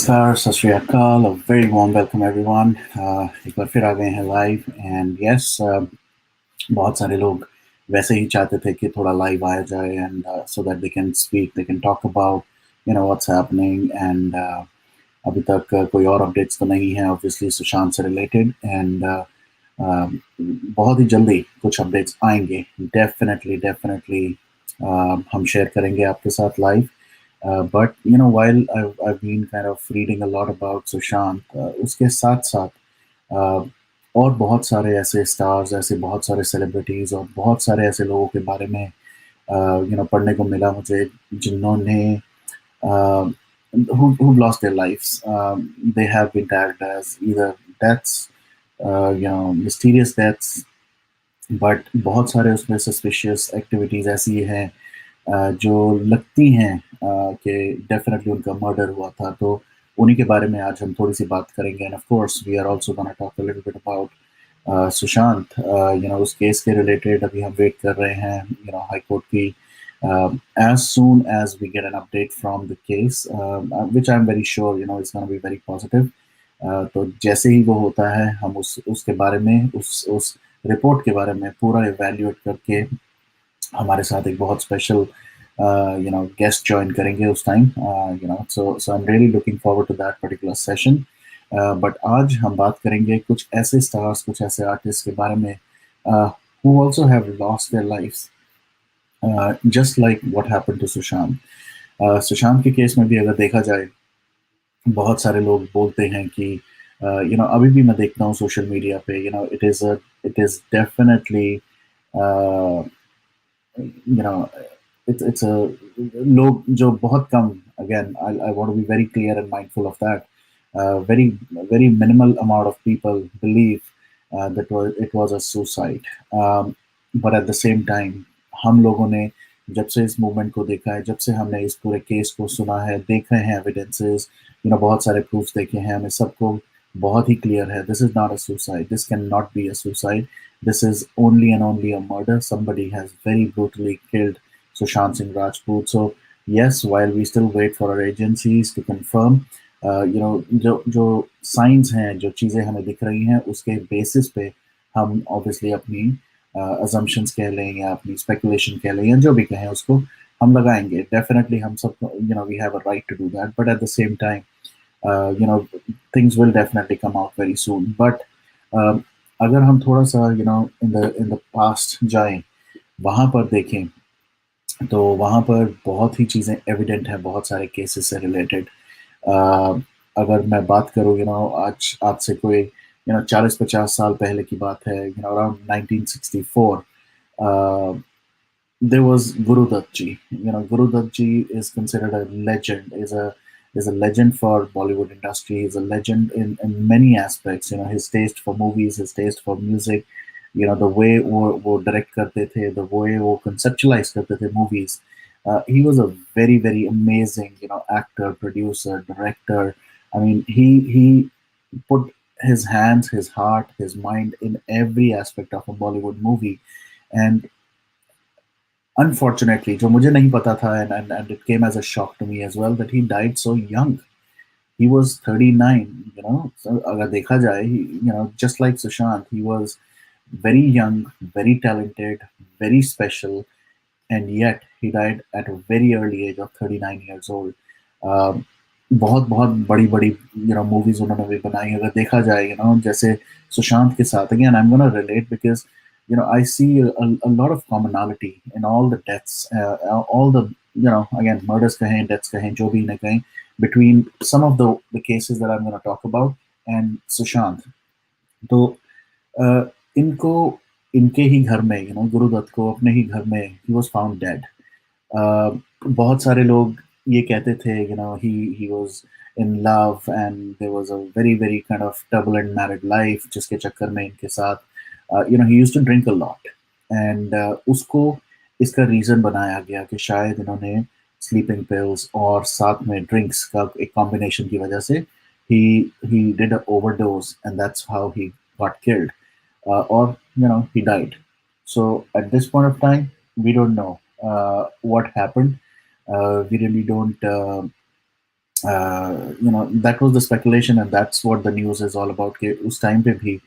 नमस्कार, सत श्री अकाल, a very warm welcome everyone. एक बार फिर आ गए हैं लाइव एंड यस बहुत सारे लोग वैसे ही चाहते थे कि थोड़ा लाइव आया जाए and so that they can speak, they can talk about what's happening and अभी तक कोई और अपडेट्स तो नहीं है ऑब्वियसली सुशांत से रिलेटेड एंड बहुत ही जल्दी कुछ अपडेट्स आएंगे डेफिनेटली डेफिनेटली हम शेयर करेंगे आपके साथ live. But while I've been kind of reading a lot about Sushant, उसके साथ साथ और बहुत सारे ऐसे स्टार्स, ऐसे बहुत सारे सेलिब्रिटीज और बहुत सारे ऐसे लोगों के बारे में पढ़ने को मिला मुझे जिन्होंने who've lost their lives. They have been tagged as either deaths, mysterious deaths, but बहुत सारे उसमें सस्पिशियस एक्टिविटीज़ ऐसी हैं जो लगती हैं कि डेफिनेटली उनका मर्डर हुआ था. तो उन्हीं के बारे में आज हम थोड़ी सी बात करेंगे and of course we are also gonna talk a little bit about Sushant. उस केस के रिलेटेड अभी हम वेट कर रहे हैं हाई कोर्ट की as soon as we get an update from the case which I am very sure it's gonna be very positive. तो जैसे ही वो होता है हम उसके बारे में उस रिपोर्ट के बारे में पूरा इवैल्यूएट करके हमारे साथ एक बहुत स्पेशल गेस्ट ज्वाइन करेंगे उस time. So I am really looking forward to that particular session. But आज हम बात करेंगे कुछ ऐसे स्टार्स, कुछ ऐसे आर्टिस्ट के बारे में who also have lost their lives just like what happened to Sushant. Sushant के केस में भी अगर देखा जाए बहुत सारे लोग बोलते हैं कि अभी भी मैं देखता हूँ सोशल मीडिया पे it is definitely it's a लोग जो बहुत कम, again I want to be very clear and mindful of that, very very minimal amount of people believe that it was a suicide. But at the same time हम लोगों ने जब से इस movement को देखा है, जब से हमने इस पूरे केस को सुना है, देखे हैं एविडेंसेस, बहुत सारे प्रूफ्स देखे हैं, हमें सबको बहुत ही क्लियर है this is not a suicide, this can not be a suicide, this is only and only a murder. Somebody has very brutally killed Sushant Singh Rajput. So yes, while we still wait for our agencies to confirm, जो science हैं, जो चीज़ें हमें दिख रही हैं, उसके basis पे हम ऑब्वियसली अपनी assumptions कह लें या अपनी speculation कह लें या जो भी कहें उसको हम लगाएंगे. डेफिनेटली हम सब we have a right to do that, but at the same time things will definitely come out very soon. But अगर हम थोड़ा सा in the past जाएं, वहाँ पर देखें तो वहाँ पर बहुत ही चीज़ें एविडेंट हैं बहुत सारे केसेस से रिलेटेड. अगर मैं बात करूँ आज से कोई 40-50 साल पहले की बात है, around 1964 there was Guru Dutt ji. Guru Dutt ji is considered a legend, is a legend for Bollywood industry. He's a legend in many aspects. His taste for movies, his taste for music, the way वो direct करते थे, the way वो conceptualize करते थे movies. He was a very very amazing actor, producer, director. I mean he put his hands, his heart, his mind in every aspect of a Bollywood movie. And unfortunately, जो मुझे नहीं पता था, and it came as a shock to me as well, that he died so young. He was 39. So अगर देखा जाए, just like Sushant, he was very young, very talented, very special, and yet he died at a very early age of 39 years old. बहुत बहुत बड़ी बड़ी movies उन्होंने भी बनाई. अगर देखा जाए जैसे सुशांत के साथ, again I'm gonna relate because I see a lot of commonality in all the deaths, all the again murders kahein, deaths kahein, jo bhi na kahein, between some of the cases that I'm going to talk about and Sushant. तो इनको इनके ही घर में गुरुदत्त को अपने ही घर में he was found dead. बहुत सारे लोग ये कहते थे he was in love and there was a very very kind of turbulent married life जिसके चक्कर में इनके साथ he used to drink a lot and उसको इसका रीज़न बनाया गया कि शायद इन्होंने स्लीपिंग पिल्स और साथ में ड्रिंक्स का एक कॉम्बिनेशन की वजह से he did an overdose and that's how he got killed, or he died. So at this point of time we don't know what happened. We really don't that was the speculation and that's what the news is all about कि उस time पे भी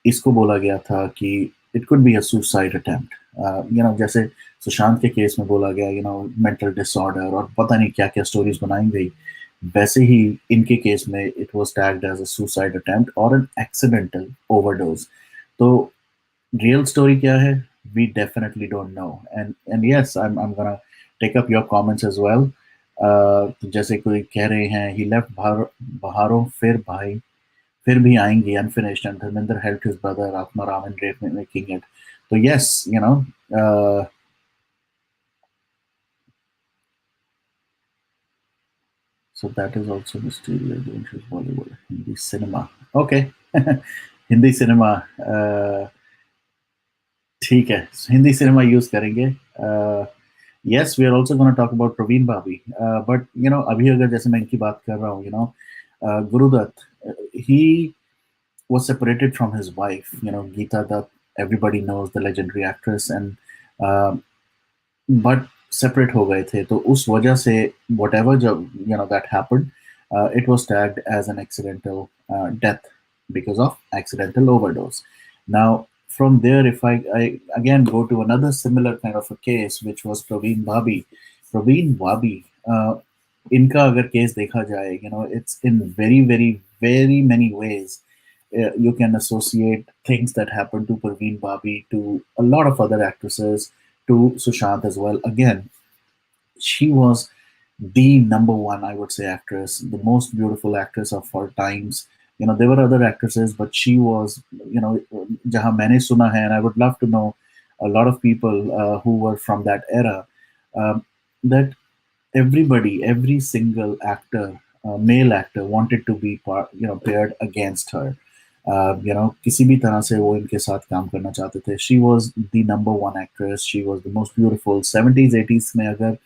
इसको बोला गया था कि it could be a suicide attempt. जैसे सुशांत के केस में बोला गया mental disorder और पता नहीं क्या क्या stories बनाई गई वैसे ही इनके केस में it was tagged as a suicide attempt or an accidental overdose. तो real story क्या है we definitely don't know and yes I'm gonna take up your comments as well. तो जैसे कोई कह रहे हैं he left बहारों फिर भाई फिर भी आएंगी unfinished and Dharmendra helped his brother Atmaram in making it. So yes, so that is also mysterious into Bollywood Hindi cinema. Okay, Hindi cinema. ठीक है हिंदी सिनेमा यूज करेंगे. Yes, we are also going to talk about Praveen Babi. But अभी अगर जैसे मैं इनकी बात कर रहा हूँ Gurudutt, he was separated from his wife. Geeta Dutt, everybody knows the legendary actress, and uh, but separate हो गए थे तो उस वजह से whatever जब that happened, it was tagged as an accidental death because of accidental overdose. Now from there, if I again go to another similar kind of a case, which was Praveen Babi. Praveen Babi, इनका अगर case देखा जाए it's in very very very many ways you can associate things that happened to Praveen Babi to a lot of other actresses, to Sushant as well. Again, she was the number one, I would say, actress, the most beautiful actress of all times. There were other actresses, but she was, jahan maine suna hai, and I would love to know a lot of people who were from that era, that everybody, every single actor, male actor, wanted to be paired against her. किसी भी तरह से वो इनके साथ काम करना चाहते थे. She was the number one actress. She was the most beautiful. 70s 80s में अगर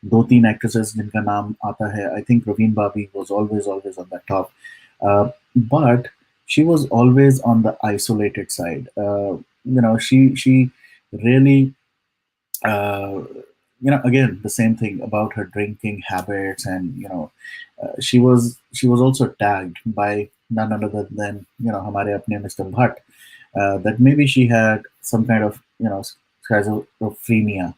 दो तीन actresses जिनका नाम आता है, I think Praveen Babi was always on the top. But she was always on the isolated side. She really uh, again the same thing about her drinking habits, and she was also tagged by none other than हमारे अपने Mr. Bhatt, that maybe she had some kind of schizophrenia,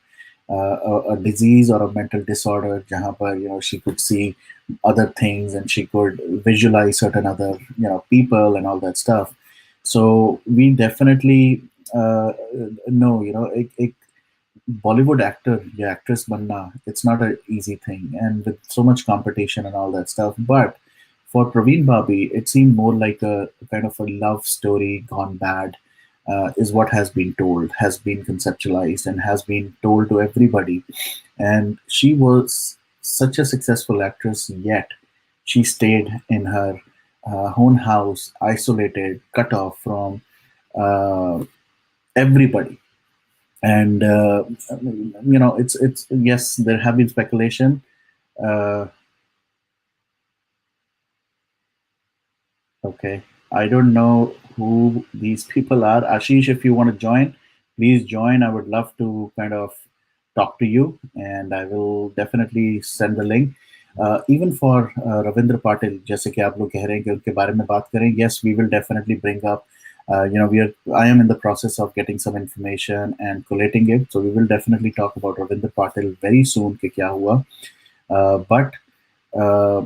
a disease or a mental disorder जहाँ पर she could see other things and she could visualize certain other people and all that stuff. So we definitely know एक Bollywood actor या actress बनना, it's not an easy thing, and with so much competition and all that stuff. But for Praveen Babi, it seemed more like a kind of a love story gone bad, is what has been told, has been conceptualized, and has been told to everybody. And she was such a successful actress, yet she stayed in her own house, isolated, cut off from everybody. And it's yes, there have been speculation. uh, okay, I don't know who these people are. Ashish, if you want to join, please join. I would love to kind of talk to you, and I will definitely send the link. Even for Ravindra Patil, जैसे कि आप लोग कह रहे हैं कि उनके बारे में बात करें, yes, we will definitely bring up. I am in the process of getting some information and collating it, so we will definitely talk about Ravindra Patil very soon. कि क्या हुआ? But uh,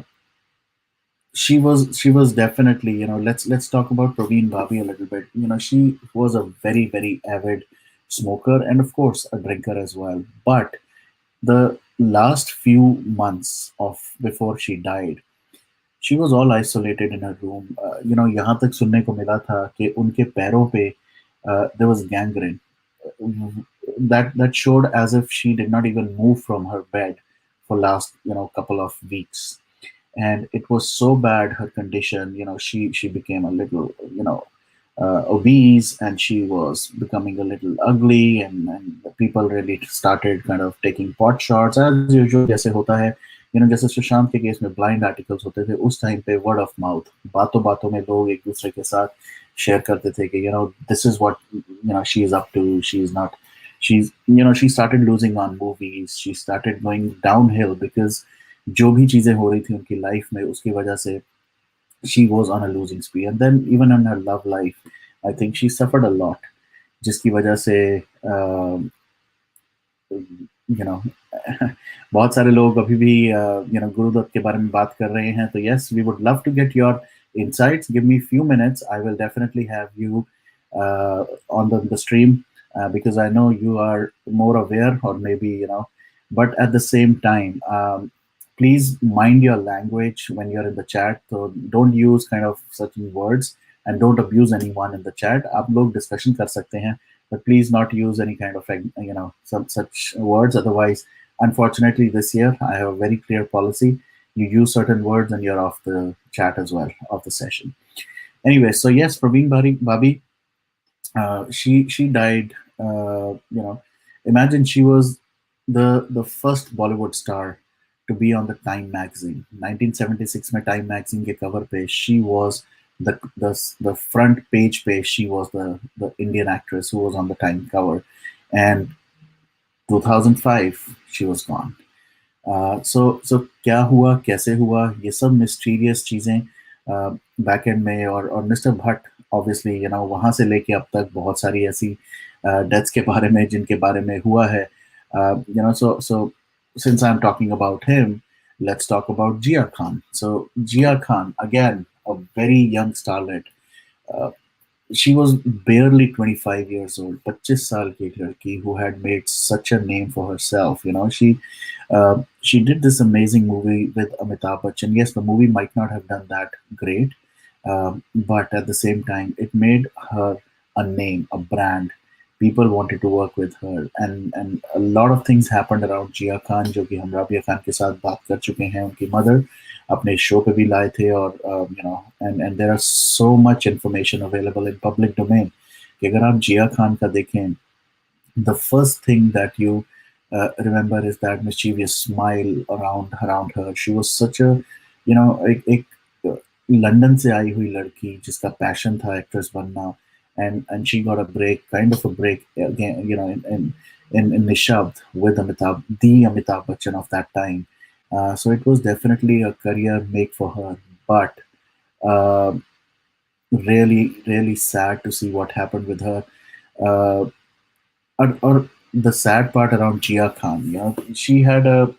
she was definitely, let's talk about Praveen Babi a little bit. She was a very very avid smoker and of course a drinker as well. But the last few months of before she died, she was all isolated in her room. यहाँ तक सुनने को मिला था कि उनके पैरों पे there was gangrene, that showed as if she did not even move from her bed for last couple of weeks. And it was so bad, her condition, she became a little obese, and she was becoming a little ugly, and the people really started kind of taking pot shots as usual जैसे होता है. जैसे सुशांत के case में blind articles होते थे, उस time पे वर्ड ऑफ माउथ, बातों बातों में लोग एक दूसरे के साथ शेयर करते थे कि this is what she is up to, she is not, she's she started losing on movies, she started going downhill because जो भी चीजें हो रही थी उनकी लाइफ में उसकी वजह से she was on a losing spree, and then even in her love life I think she suffered a lot, जिसकी वजह से यू नो बहुत सारे लोग अभी भी गुरुदत्त के बारे में बात कर रहे हैं, तो yes we would love to get your insights. Give me few minutes, I will definitely have you on the stream, because I know you are more aware, or maybe but at the same time, please mind your language when you're in the chat, so don't use kind of certain words and don't abuse anyone in the chat. आप लोग discussion कर सकते हैं, but please not use any kind of some such words. Otherwise, unfortunately this year I have a very clear policy: you use certain words and you're off the chat as well, off the session. Anyway, so yes, Praveen Babi, she died. Imagine, she was the first Bollywood star to be on the Time magazine. 1976 में Time magazine के cover पे she was the front page पे she was the Indian actress who was on the Time cover, and 2005 she was gone. सो क्या हुआ, कैसे हुआ, ये सब मिस्टीरियस चीज़ें बैक एंड में, और मिस्टर भट्ट ऑब्वियसली वहाँ से लेके अब तक बहुत सारी ऐसी डेथ्स के बारे में जिनके बारे में हुआ है. So since I am talking about him, let's talk about Jia Khan. So Jia Khan, again, a very young starlet. Uh, she was barely 25 years old, 25 साल की एक लड़की who had made such a name for herself. She did this amazing movie with Amitabh Bachchan. Yes, the movie might not have done that great, but at the same time, it made her a name, a brand. People wanted to work with her, and a lot of things happened around Jia Khan, जो कि हम राबिया खान के साथ बात कर चुके हैं. उनकी मदर अपने शो पे भी लाए थे, और and there are so much information available in public domain कि अगर आप जिया खान का देखें, the first thing that you remember is that mischievous smile around her. She was such a एक लंदन से आई हुई लड़की जिसका पैशन था एक्ट्रेस बनना, and she got a break, kind of a break again, in Nishabd with the Amitabh Bachchan of that time. So it was definitely a career make for her, but uh, really, really sad to see what happened with her. Uh, or the sad part around Jia Khan, she had a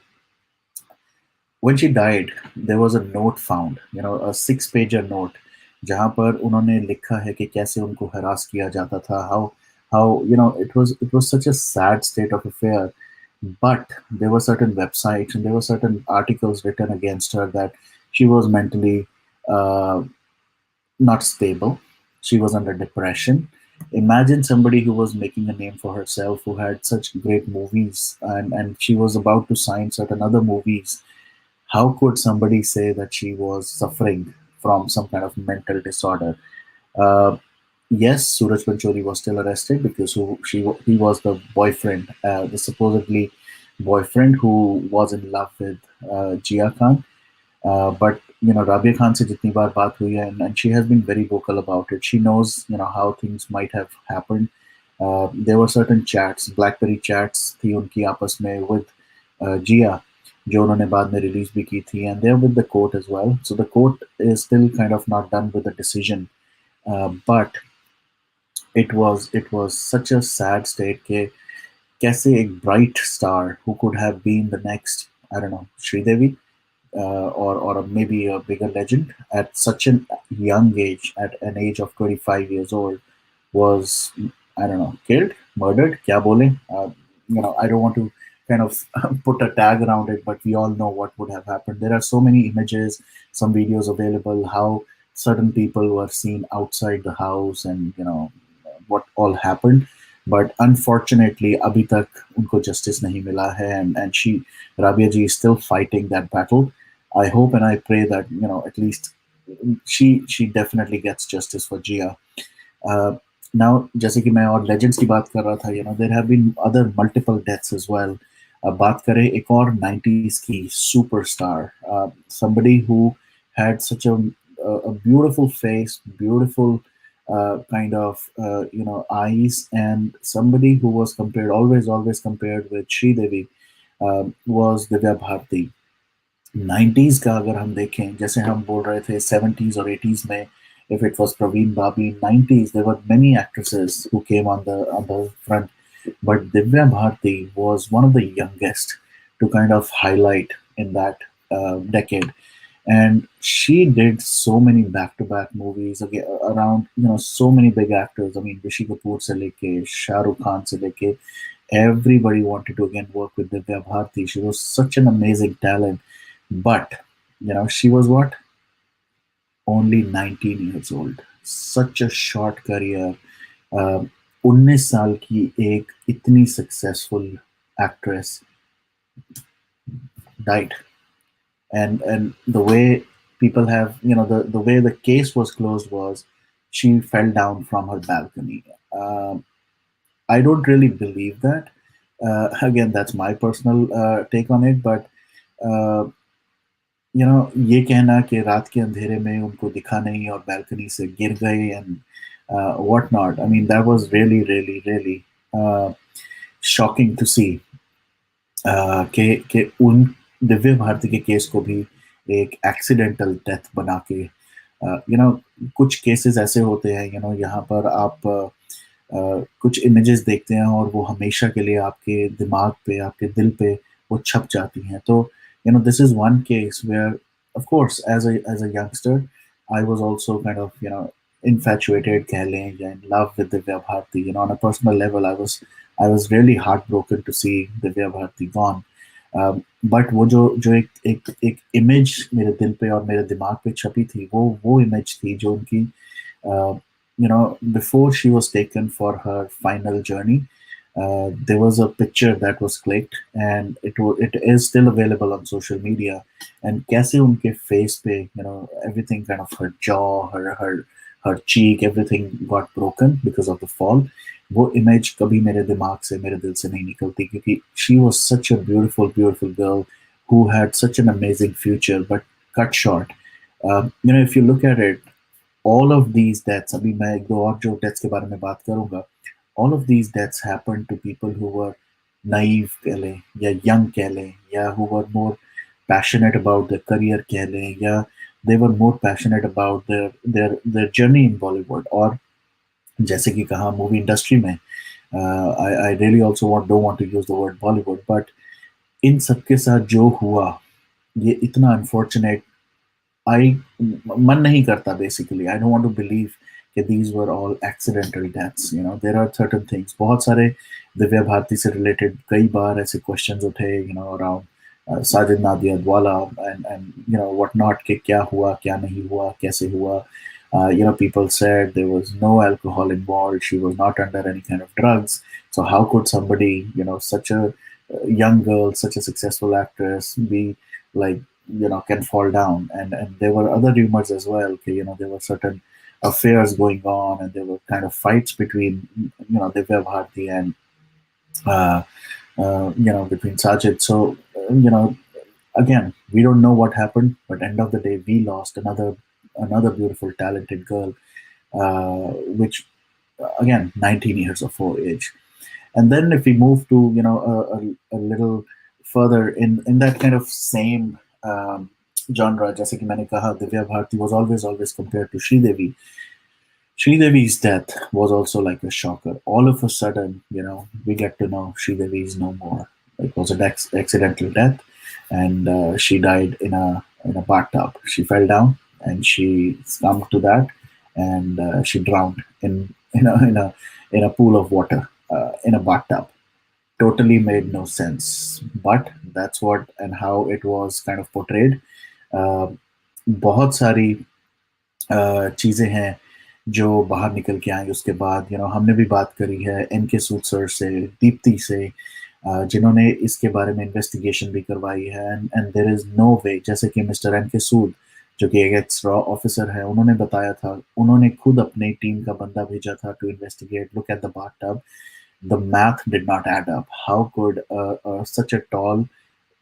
when she died, there was a note found, a 6 pager note, जहाँ पर उन्होंने लिखा है कि कैसे उनको harass किया जाता था, how it was such a sad state of affair, but there were certain websites and there were certain articles written against her that she was mentally uh, not stable. She was under depression. Imagine somebody who was making a name for herself, who had such great movies, and she was about to sign certain other movies. How could somebody say that she was suffering from some kind of mental disorder? Uh, yes, Suraj Panchori was still arrested because he was the boyfriend, the supposedly boyfriend who was in love with Jia Khan. But Rabia Khan se jitni baar baat hui hai, and she has been very vocal about it. She knows how things might have happened. There were certain chats, BlackBerry chats थी उनकी आपस में with Jia, जो उन्होंने बाद में release भी की थी, and they're with the court as well. So the court is still kind of not done with the decision, but it was such a sad state कि कैसे एक bright star who could have been the next, I don't know, Sridevi, or maybe a bigger legend at such a young age, at an age of 25 years old, was, I don't know, killed, murdered. Kya bole? I don't want to kind of put a tag around it, but we all know what would have happened. There are so many images, some videos available, how certain people were seen outside the house, and what all happened. But unfortunately, abhi tak unko justice nahi mila hai, and Rabia ji is still fighting that battle. I hope and I pray that at least she definitely gets justice for Jia. Uh, Now, जैसे कि मैं और legends की बात कर रहा था, there have been other multiple deaths as well. बात करें एक और 90s की superstar, somebody who had such a beautiful face, beautiful kind of eyes, and somebody who was compared, always compared with Sri Devi, was Divya Bharti. 90s का अगर हम देखें, जैसे हम बोल रहे थे 70s और 80s में, if it was Praveen Babi, 90s there were many actresses who came on the front, but Divya Bharti was one of the youngest to kind of highlight in that decade. And she did so many back-to-back movies again, around, so many big actors. I mean, Rishi Kapoor se leke Shah Rukh Khan se leke, everybody wanted to again work with Divya Bharti. She was such an amazing talent, but she was what, only 19 years old. Such a short career. uh, 19 साल की एक इतनी successful actress died. And the way people have, the way the case was closed was she fell down from her balcony. I don't really believe that. Again, that's my personal take on it, but uh, ये कहना कि रात के अंधेरे में उनको दिखा नहीं और balcony से गिर गए and what not. I mean, that was really, really, really shocking to see. कि उन दिव्य भारती के केस को भी एक एक्सीडेंटल डेथ बना के, कुछ केसेस ऐसे होते हैं, यहाँ पर आप कुछ इमेजेस देखते हैं और वो हमेशा के लिए आपके दिमाग पे, आपके दिल पे वो छप जाती हैं। तो this is one case where, of course, as a youngster, I was also kind of, infatuated, कह लें, या in love with Divya Bharti. On a personal level, I was really heartbroken to see Divya Bharti gone. But वो जो एक image मेरे दिल पे और मेरे दिमाग पे छपी थी, वो इमेज थी जो उनकी, before she was taken for her final journey, there was a picture that was clicked, and it is still available on social media. And कैसे उनके face पे, everything, kind of her jaw, her cheek, everything got broken because of the fall. वो image कभी मेरे दिमाग से, मेरे दिल से नहीं निकलती, क्योंकि she was such a beautiful girl who had such an amazing future, but cut short. If you look at it, all of these deaths, अभी मैं एक दो और जो deaths के बारे में बात करूंगा, all of these deaths happened to people who were naive, कह लें, या young, कह लें, या who were more passionate about their career, कह लें, या they were more passionate about their journey in Bollywood, और जैसे कि कहा मूवी इंडस्ट्री में, I really also don't want to use the word Bollywood, but इन सबके साथ जो हुआ, ये इतना अनफॉर्चुनेट, I मन नहीं करता, basically. I don't want to believe that these were all accidental deaths. There are certain things. बहुत सारे दिव्या भारती से related कई बार ऐसे questions उठे, around साजिद नादिया वाला, and what not, कि क्या हुआ, क्या नहीं हुआ, कैसे हुआ. People said there was no alcohol involved. She was not under any kind of drugs. So how could somebody, such a young girl, such a successful actress, be like, can fall down? And there were other rumors as well. Okay, there were certain affairs going on, and there were kind of fights between, Divya Bharti and uh, between Sajid. So again, we don't know what happened, but end of the day, we lost another beautiful, talented girl, which again, 19 years of her age. And then if we move to, a little further in that kind of same genre, जैसे कि मैंने कहा, Divya Bharti was always compared to Sridevi. Sridevi's death was also like a shocker. All of a sudden, we get to know Sridevi is no more. It was an accidental death, and she died in a bathtub. She fell down and she succumbed to that, and she drowned in a pool of water, in a bathtub. Totally made no sense, but that's what and how it was kind of portrayed. Uh, बहुत सारी चीज़ें हैं जो बाहर निकल के आई उसके बाद। हमने भी बात करी है एन के सूद सर से, दीप्ति से, जिन्होंने इसके बारे में इन्वेस्टिगेशन भी करवाई है। एंड देयर इज़ नो वे, जैसे कि मिस्टर एन के सूद, जो कि एक एक्स रॉ ऑफिसर है, उन्होंने बताया था, उन्होंने खुद अपनी टीम का बंदा भेजा था to investigate, look at the bathtub. The math did not add up. How could such a tall,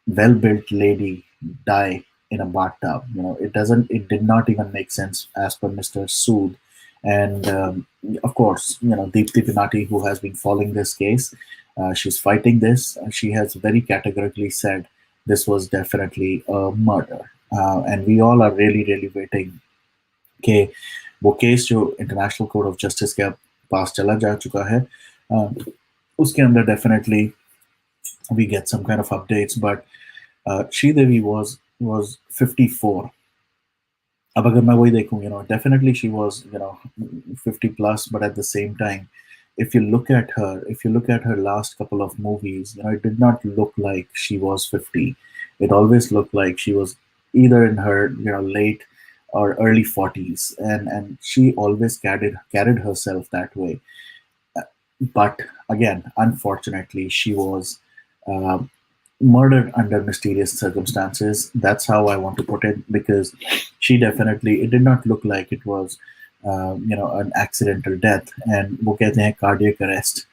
well-built lady die in a bathtub? It did not even make sense as per Mr. Sood. And of course, Deepthi Pinati, who has been following this case, she's fighting this. She has very categorically said this was definitely a murder. And we all are really, really waiting कि वो case जो international court of justice के पास चला जा चुका है, uh, उसके अंदर definitely we get some kind of updates. But Sridevi was 54. अब अगर मैं वही देखूं, definitely she was, 50 plus, but at the same time, if you look at her last couple of movies, it did not look like she was 50. It always looked like she was either in her, late or early 40s, and she always carried herself that way. But again, unfortunately, she was uh, murdered under mysterious circumstances. That's how I want to put it, because she definitely, it did not look like it was, an accidental death. And वो कहते हैं cardiac arrest.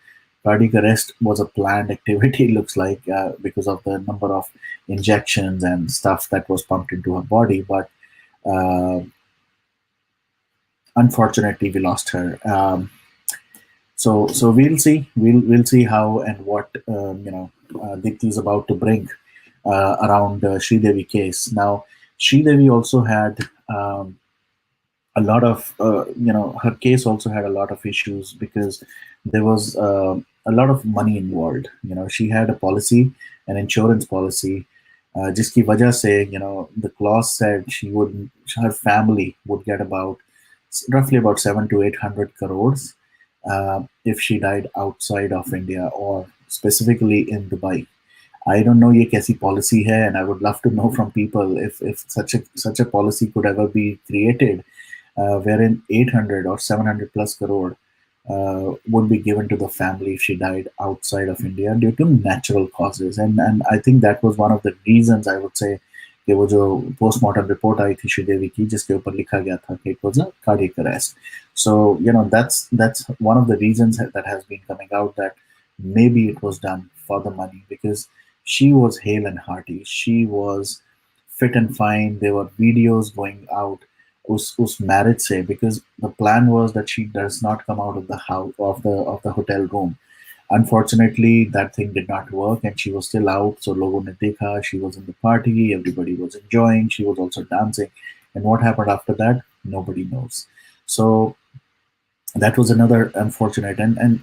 Cardiac arrest was a planned activity, looks like, because of the number of injections and stuff that was pumped into her body. But uh, unfortunately, we lost her. So we'll see. We'll see how and what Dikti is about to bring around Sridevi case. Now, Sridevi also had a lot of her case also had a lot of issues, because there was a lot of money involved. She had a policy, an insurance policy, जिसकी वजह से, the clause said her family would get about roughly about 7 to 800 crores if she died outside of India, or specifically in Dubai. I don't know ये कैसी policy है, and I would love to know from people if such a policy could ever be created, wherein 800 or 700 plus crore would be given to the family if she died outside of India due to natural causes. And I think that was one of the reasons, I would say, कि वो जो postmortem report आई थी श्रीदेवी की, जिसके ऊपर लिखा गया था कि it was a cardiac arrest. So that's one of the reasons that has been coming out, that maybe it was done for the money, because she was hale and hearty. She was fit and fine. There were videos going out us marriage say, because the plan was that she does not come out of the house of the hotel room. Unfortunately, that thing did not work, and she was still out. So logo ne dekha, she was in the party, everybody was enjoying, she was also dancing. And what happened after that, nobody knows. So that was another unfortunate. And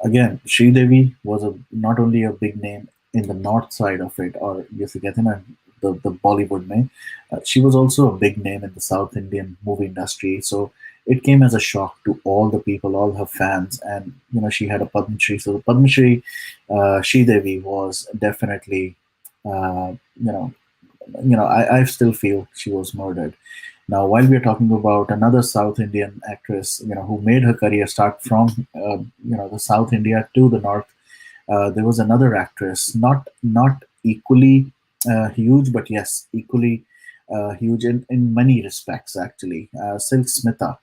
again, Sri Devi was not only a big name in the north side of it, or जैसे कहते हैं ना, the Bollywood में, she was also a big name in the South Indian movie industry. So it came as a shock to all the people, all her fans. And she had a Padma Shri. So the Padma Shri, Sri Devi was definitely, uh, you know, I still feel she was murdered. Now, while we're talking about another South Indian actress, who made her career start from, the South India to the North, there was another actress, not equally huge, but yes, equally huge in many respects, actually. Silk Smita.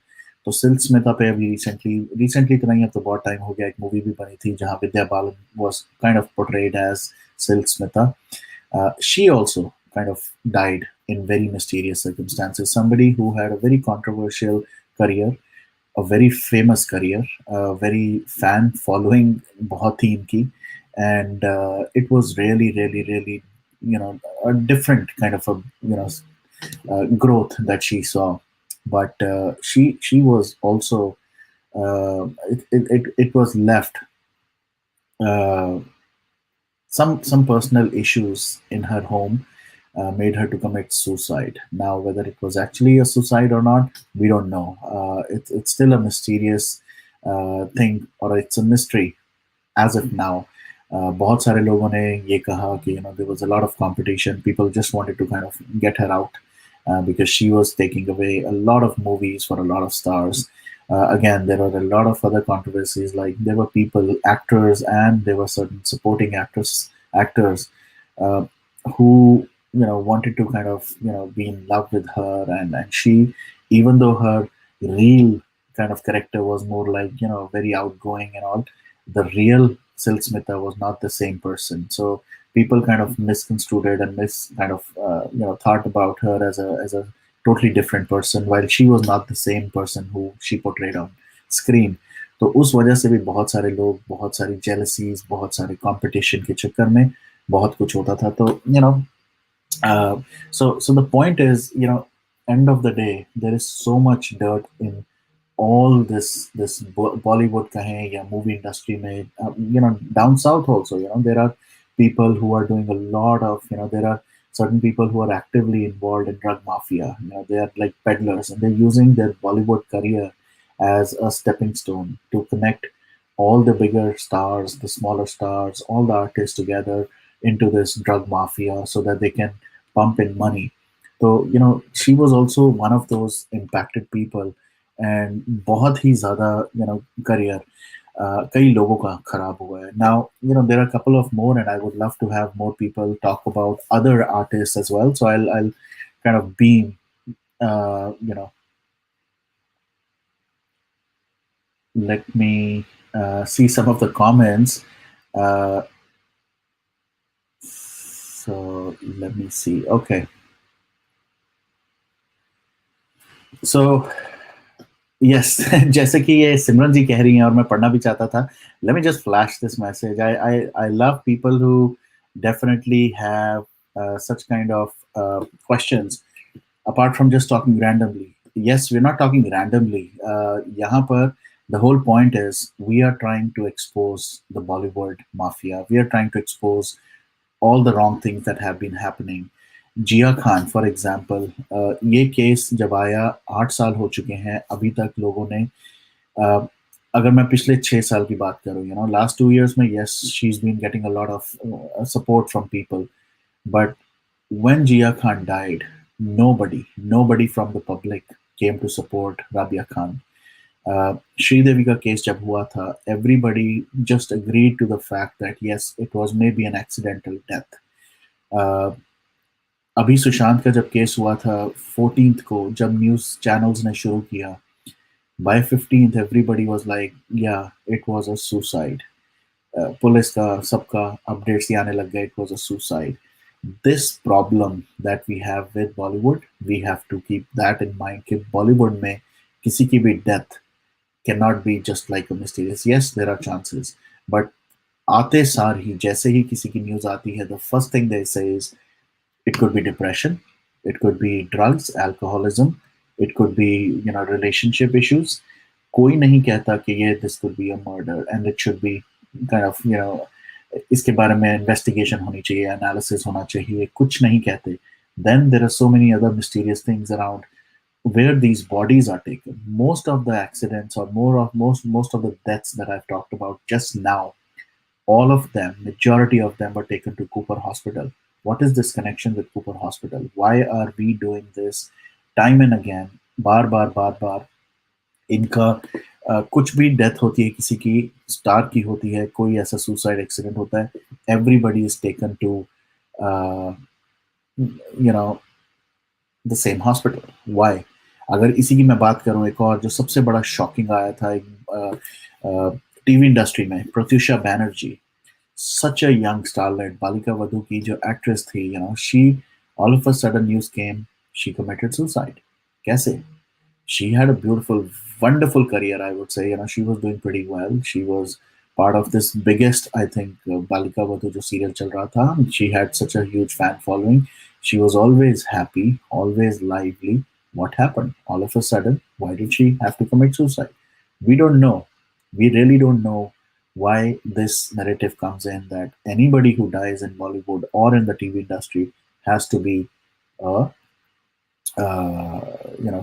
तो silk Smita पे अभी recently तो नहीं, अब तो बहुत time हो गया, एक मूवी भी बनी थी जहाँ Vidya Balan was kind of portrayed as Silk Smita. She also kind of died in very mysterious circumstances. Somebody who had a very controversial career, a very famous career, a very fan following बहुत थी इनकी, and it was really, really, really, a different kind of a growth that she saw. But she was also it was left uh, some personal issues in her home made her to commit suicide. Now, whether it was actually a suicide or not, we don't know. It's still a mysterious thing, or it's a mystery as of now. बहुत सारे लोगों ने ये कहा कि there was a lot of competition. People just wanted to kind of get her out because she was taking away a lot of movies for a lot of stars. Again, there were a lot of other controversies. Like there were people, actors, and there were certain supporting actors uh, who wanted to kind of be in love with her, and she, even though her real kind of character was more like very outgoing and all, the real Sil Smita was not the same person. So people kind of misconstrued it and kind of thought about her as a totally different person, while she was not the same person who she portrayed on screen. तो उस वजह से भी बहुत सारे लोग, बहुत सारी jealousies, बहुत सारे competition के चक्कर में बहुत कुछ होता था. तो uh, so the point is, end of the day, there is so much dirt in all this Bollywood kahe ya movie industry mein, down south also, there are people who are doing a lot of, there are certain people who are actively involved in drug mafia. They are like peddlers, and they're using their Bollywood career as a stepping stone to connect all the bigger stars, the smaller stars, all the artists together into this drug mafia so that they can pump in money. So, she was also one of those impacted people, and बहुत ही ज़्यादा, career कई लोगों का खराब हुआ है. Now, there are a couple of more, and I would love to have more people talk about other artists as well. So I'll kind of beam, uh, you know, let me see some of the comments. Uh, so let me see. Okay. So yes जैसे कि ये सिमरन जी कह रही हैं और मैं पढ़ना भी चाहता था. Late me just flash this message. I love people who definitely have such kind of questions apart from just talking randomly. Yes, we're not talking randomly. यहाँ पर the whole point is we are trying to expose the Bollywood mafia. We are trying to expose all the wrong things that have been happening. Jiah Khan for example, ये case जब आया 8 साल हो चुके हैं, अभी तक लोगों ने uh, अगर मैं पिछले 6 साल की बात करूँ, लास्ट 2 years में, yes she is been getting a lot of support from people, but when Jia Khan died, nobody from the public came to support Rabia Khan. Sridevi का केस जब हुआ था, everybody just agreed to the fact that yes, it was maybe an accidental death. Uh, अभी सुशांत का जब case हुआ था 14th को, जब न्यूज चैनल्स ने शुरू किया, by 15th everybody was like yeah it was a suicide. Police का सबका अपडेट्स ही आने लग गए, it was a suicide. This problem that we have with Bollywood, we have to keep that in mind कि बॉलीवुड में किसी की भी death can not be just like a mysterious. Yes, there are chances, but आते सार ही जैसे ही किसी की न्यूज आती है, द फर्स्ट थिंग दे से is it could be depression, it could be drugs, alcoholism, it could be relationship issues. कोई नहीं कहता कि ये this could be a murder and it should be kind of इसके बारे में investigation होनी चाहिए, analysis होना चाहिए, कुछ नहीं कहते. Then there are so many other mysterious things around where these bodies are taken. Most of the accidents, or most of the deaths that I've talked about just now, all of them, majority of them were taken to Cooper Hospital. What is this connection with Cooper Hospital? Why are we doing this time and again? बार बार बार बार इनका कुछ भी death होती है, किसी की star की होती है, कोई ऐसा सुसाइड एक्सीडेंट होता है, everybody is taken to you know the same hospital. Why? अगर इसी की मैं बात करूं, एक और जो सबसे बड़ा शॉकिंग आया था टीवी इंडस्ट्री में, Pratyusha Banerjee, such a young starlet, Balika Vadhu ki jo actress thi, she, all of a sudden news came, she committed suicide. Kaise? She had a beautiful, wonderful career, I would say. She was doing pretty well. She was part of this biggest, I think, Balika Vadhu jo serial chal raha tha. She had such a huge fan following. She was always happy, always lively. What happened? All of a sudden, why did she have to commit suicide? We don't know. We really don't know why this narrative comes in that anybody who dies in Bollywood or in the TV industry has to be a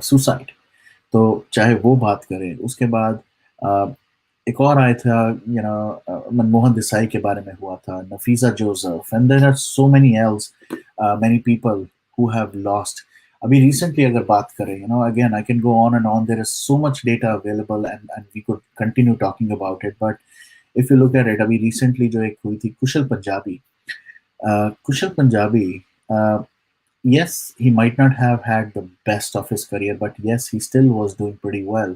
suicide. तो चाहे वो बात करें, उसके बाद एक और आया था, मनमोहन देसाई के बारे में हुआ था, Nafisa Joseph, and there are so many else, many people who have lost. अभी रिसेंटली अगर बात करें, again I can go on and on, there is so much data available and we could continue talking about it, but if you look at it, अभी recently जो एक हुई थी, कुशल Punjabi, yes, he might not have had the best of his career, but yes, he still was doing pretty well.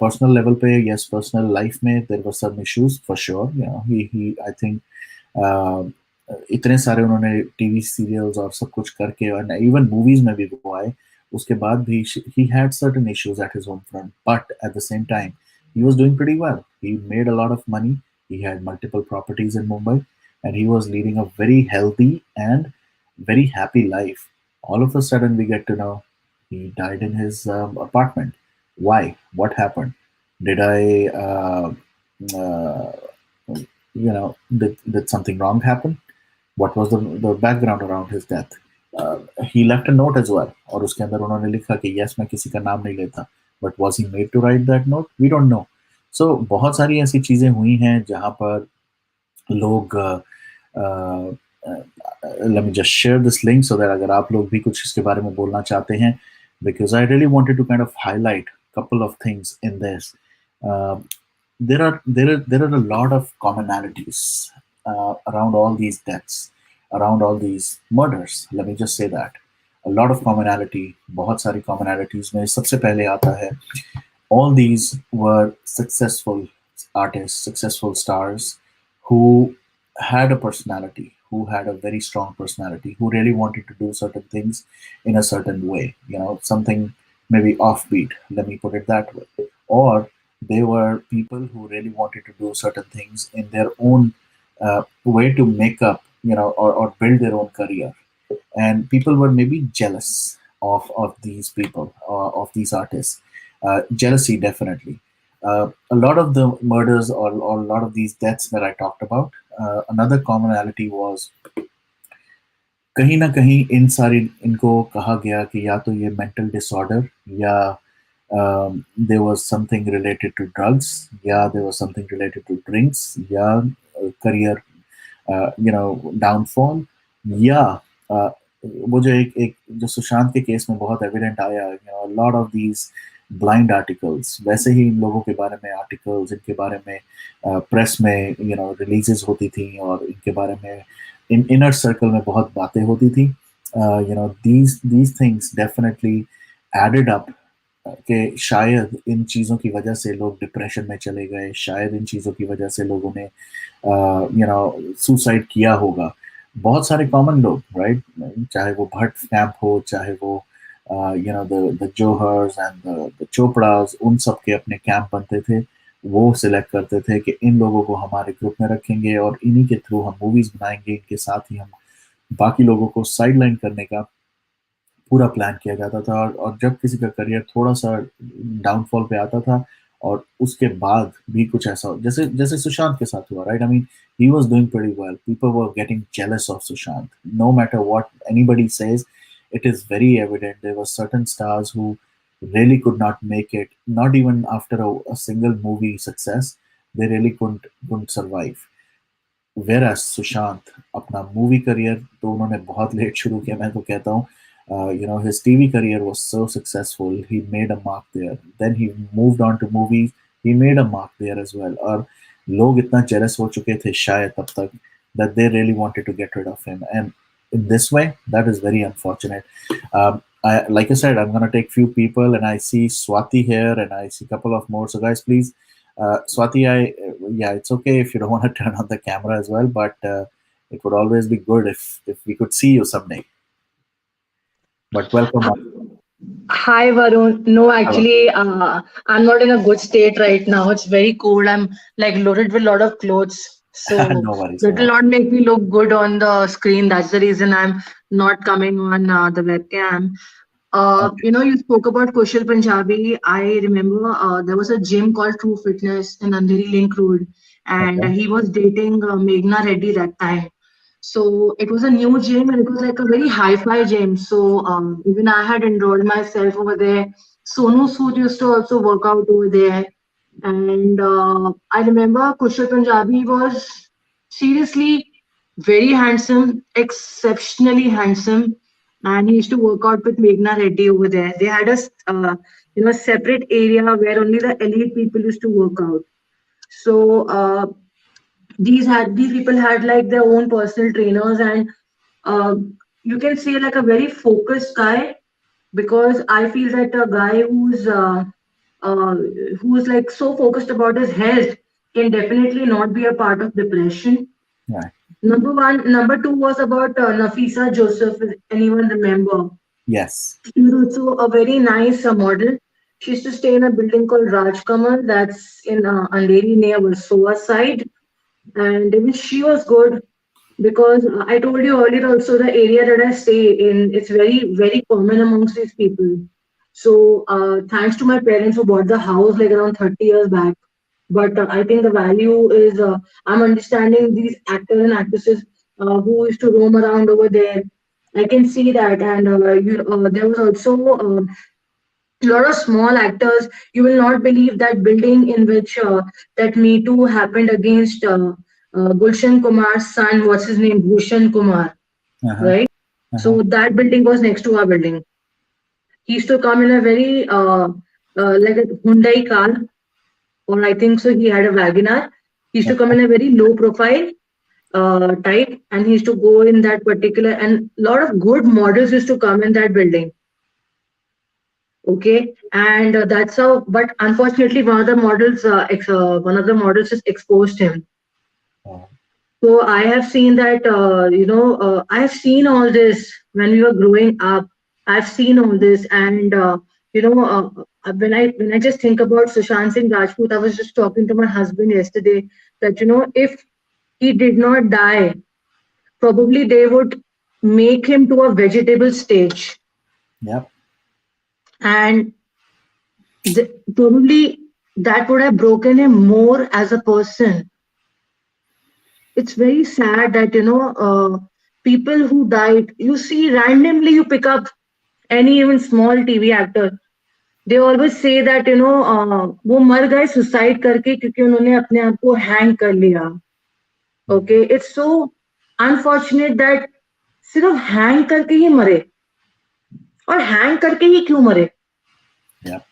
Personal level पे, yes, personal life में there were some issues for sure. He I think uh, इतने सारे उन्होंने TV serials और सब कुछ करके, और इवन मूवीज में भी वो आए, उसके बाद भी he had certain issues at his home front, but at the same time he was doing pretty well. He made a lot of money. He had multiple properties in Mumbai, and he was leading a very healthy and very happy life. All of a sudden, we get to know he died in his apartment. Why? What happened? Did I, uh, did something wrong happen? What was the background around his death? He left a note as well, और उसके अंदर उन्होंने लिखा कि yes मैं किसी का नाम नहीं लेता, but was he made to write that note? We don't know. So बहुत सारी ऐसी चीजें हुई हैं जहाँ पर लोग let me just share this link so that अगर आप लोग भी कुछ इसके बारे में बोलना चाहते हैं, because I really wanted to kind of highlight a couple of things in this. Uh, there are a lot of commonalities around all these deaths, around all these murders. Let me just say that a lot of commonality, बहुत सारी commonalities में सबसे पहले आता है, all these were successful artists, successful stars who had a personality, who had a very strong personality, who really wanted to do certain things in a certain way, something maybe offbeat, let me put it that way. Or they were people who really wanted to do certain things in their own way to make up, or build their own career. And people were maybe jealous of these people, of these artists. Jealousy, definitely. A lot of the murders, or a lot of these deaths that I talked about, another commonality was कहीं ना कहीं इन सारी इनको कहा गया कि या तो ये मेंटल डिसऑर्डर, या there was something related to drugs, या there was something related to drinks, या career डाउनफॉल, या uh, वो जो एक जो सुशांत के केस में बहुत एविडेंट आया, lot of these blind articles, वैसे ही इन लोगों के बारे में आर्टिकल्स, इनके बारे में प्रेस में रिलीजेस होती थी, और इनके बारे में इनर सर्कल में बहुत बातें होती थी. These things definitely added up कि शायद इन चीज़ों की वजह से लोग डिप्रेशन में चले गए, शायद इन चीज़ों की वजह से लोगों ने सुसाइड किया होगा. बहुत सारे कॉमन लोग, राइट, चाहे वो भट्ट कैंप हो, चाहे वो the Johar's and the Chopra's, उन सब के अपने कैंप बनते थे. वो सिलेक्ट करते थे कि इन लोगों को हमारे ग्रुप में रखेंगे और इन्हीं के थ्रू हम मूवीज बनाएंगे, इनके साथ ही हम बाकी लोगों को साइडलाइन करने का पूरा प्लान किया जाता था. और जब किसी का करियर थोड़ा सा डाउनफॉल पे आता था, और उसके बाद भी कुछ ऐसा, जैसे जैसे सुशांत के साथ हुआ, right, I mean he was doing pretty well, people were getting jealous of Sushant, no matter what anybody says, it is very evident there were certain stars who really could not make it, not even after a single movie success. They really couldn't survive. Whereas Sushant अपना movie career तो उन्होंने बहुत late शुरू किया, मैं तो कहता हूँ. His TV career was so successful. He made a mark there. Then he moved on to movies. He made a mark there as well. और लोग इतना jealous हो चुके थे शायद तब तक, that they really wanted to get rid of him. And in this way, that is very unfortunate. Like I said, I'm gonna take few people, and I see Swati here, and I see a couple of more. So guys, please, Swati, yeah, it's okay if you don't want to turn on the camera as well, but it would always be good if we could see you someday. But welcome. Hi, Varun. No, Hello. actually, I'm not in a good state right now. It's very cold. I'm like loaded with a lot of clothes. So No worries, no it will worries. not make me look good on the screen. That's the reason I'm not coming on the webcam. Okay, You spoke about Kushal Punjabi. I remember there was a gym called True Fitness in Andheri Link Road, and okay, he was dating Meghna Reddy that time. So it was a new gym, and it was like a very hi-fi gym. So even I had enrolled myself over there. Sonu Sood used to also work out over there. And I remember Kushal Punjabi was seriously very handsome, exceptionally handsome, and he used to work out with Meghna Reddy over there. They had a separate area where only the elite people used to work out. So these people had like their own personal trainers, and uh, you can say like a very focused guy, because I feel that a guy uh, who's like so focused about his health can definitely not be a part of depression. right. Number one. Number two was about Nafisa Joseph, if anyone remember. Yes, She was also a very nice model. She used to stay in a building called Rajkamal, that's in Andheri near Warsaw side, and even she was good. because I told you earlier also the area that I stay in, it's very, very common amongst these people. So thanks to my parents who bought the house like around 30 years back. But I think the value is, I'm understanding these actors and actresses who used to roam around over there. I can see that. And there was also a lot of small actors. You will not believe that building in which that Me Too happened against Gulshan Kumar's son, what's his name, Bhushan Kumar, Uh-huh. right? Uh-huh. So that building was next to our building. He used to come in a very like a Hyundai car, or I think so. He had a Wagoner. He used to come Okay. in a very low profile type, and he used to go in that particular. And a lot of good models used to come in that building. Okay, and that's how. But unfortunately, one of the models just exposed him. Oh, So I have seen that. I have seen all this when we were growing up. I've seen all this, and when I just think about Sushant Singh Rajput, I was just talking to my husband yesterday that if he did not die, probably they would make him to a vegetable stage, yep. and probably that would have broken him more as a person. It's very sad that people who died, you see randomly, you pick up any even small TV actor, they always say that वो मर गए suicide करके क्योंकि उन्होंने अपने आप को hang कर लिया. Mm. Okay, it's so unfortunate that सिर्फ हैंग करके ही मरे. और हैंग करके ही क्यों मरे? Yep.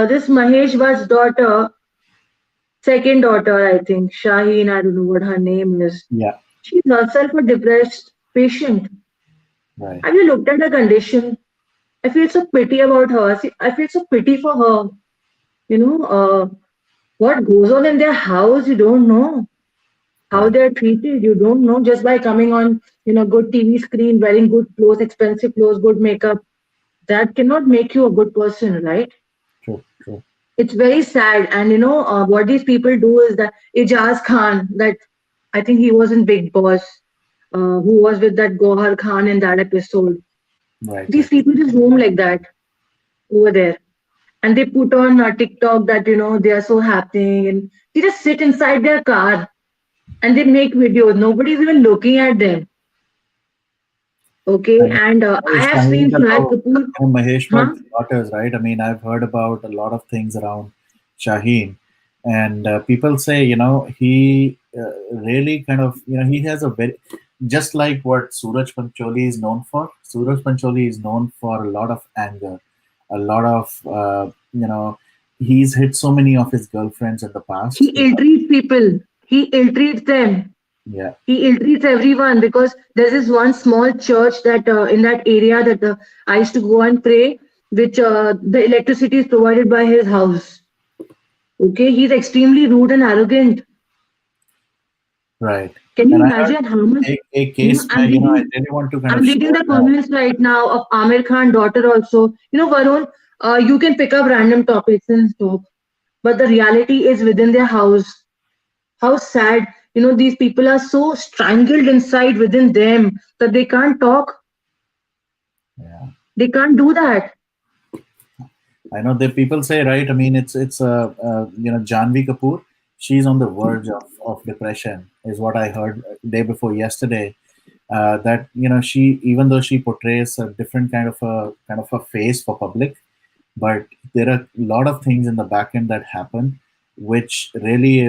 This Mahesh Bhatt's daughter, second daughter, I think, Shaheen, I don't know what her name is. Yeah. She's herself a depressed patient. Right. Have you looked at her condition? I feel so pity about her. See, I feel so pity for her. You know, what goes on in their house, you don't know. How Right. they're treated, you don't know. Just by coming on, good TV screen, wearing good clothes, expensive clothes, good makeup, that cannot make you a good person, right? True. True. It's very sad. And what these people do is that Ijaz Khan, that I think he was in Big Boss, who was with that Gohar Khan in that episode. Right. These Right. people just roam like that over there, and they put on TikTok that they are so happy, and they just sit inside their car and they make videos. Nobody's even looking at them. Okay, And and I have Shaheen seen ka Shahid to, Kapoor. Mahesh Huh? Bhatt's daughters, right? I mean, I've heard about a lot of things around Shaheen, and people say, he really kind of, he has a very, just like what Suraj Pancholi is known for. Suraj Pancholi is known for a lot of anger, a lot of, he's hit so many of his girlfriends in the past. He ill treats people. He ill treats them. Yeah, He ill treats everyone because there's this one small church that in that area that I used to go and pray, which the electricity is provided by his house. Okay, he's extremely rude and arrogant. right. Can you And I heard imagine how much? a case, I'm I reading. really want to kind I'm of reading share the that. comments right now of Amir Khan daughter also. Varun, you can pick up random topics and talk, but the reality is within their house. How sad. These people are so strangled inside within them that they can't talk. Yeah. They can't do that. I know that people say, right. I mean, Janvi Kapoor. She's on the verge of depression, is what I heard day before yesterday. That she, even though she portrays a different kind of a face for public, but there are a lot of things in the back end that happen, which really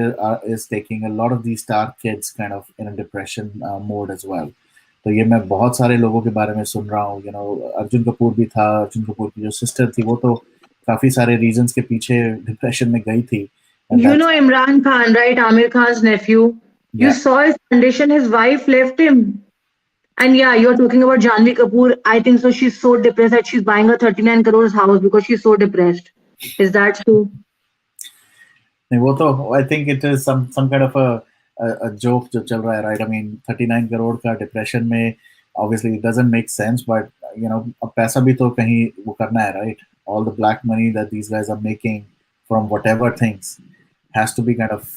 is taking a lot of these star kids kind of in a depression mode as well. तो ये मैं बहुत सारे लोगों के बारे में सुन रहा हूँ. अर्जुन कपूर भी था. अर्जुन कपूर की जो सिस्टर थी वो तो काफी सारे रीजंस के पीछे डिप्रेशन में गई थी. And You know that's, Imran Khan, right? Amir Khan's nephew. You yeah. saw his condition. His wife left him. And yeah, you're talking about Janvi Kapoor. I think so. She's so depressed that she's buying a 39 crores house because she's so depressed. Is that so? नहीं, वो तो I think it is some kind of a joke जो चल रहा है, right? I mean 39 crore का depression में obviously it doesn't make sense, but अब पैसा भी तो कहीं वो करना है, right? All the black money that these guys are making from whatever things has to be kind of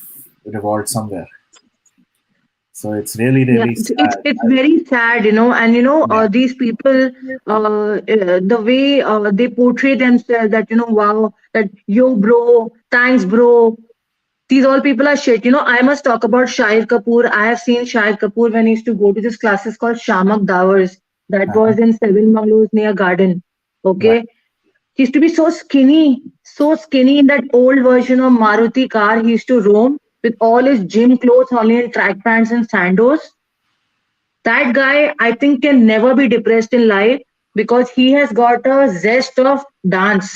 revolved somewhere. So it's really Yeah, really sad. it's very sad, and Yeah. these people, the way they portray themselves, that wow, that yo bro, thanks bro. These all people are shit. I must talk about Shahid Kapoor. I have seen Shahid Kapoor when he used to go to this classes called Shamak Dawars. That Uh-huh. was in Seven Bungalows near Garden. Right. Okay, he used to be so skinny in that old version of Maruti car. He used to roam with all his gym clothes only in track pants and sandos. That guy, I think, can never be depressed in life because he has got a zest of dance.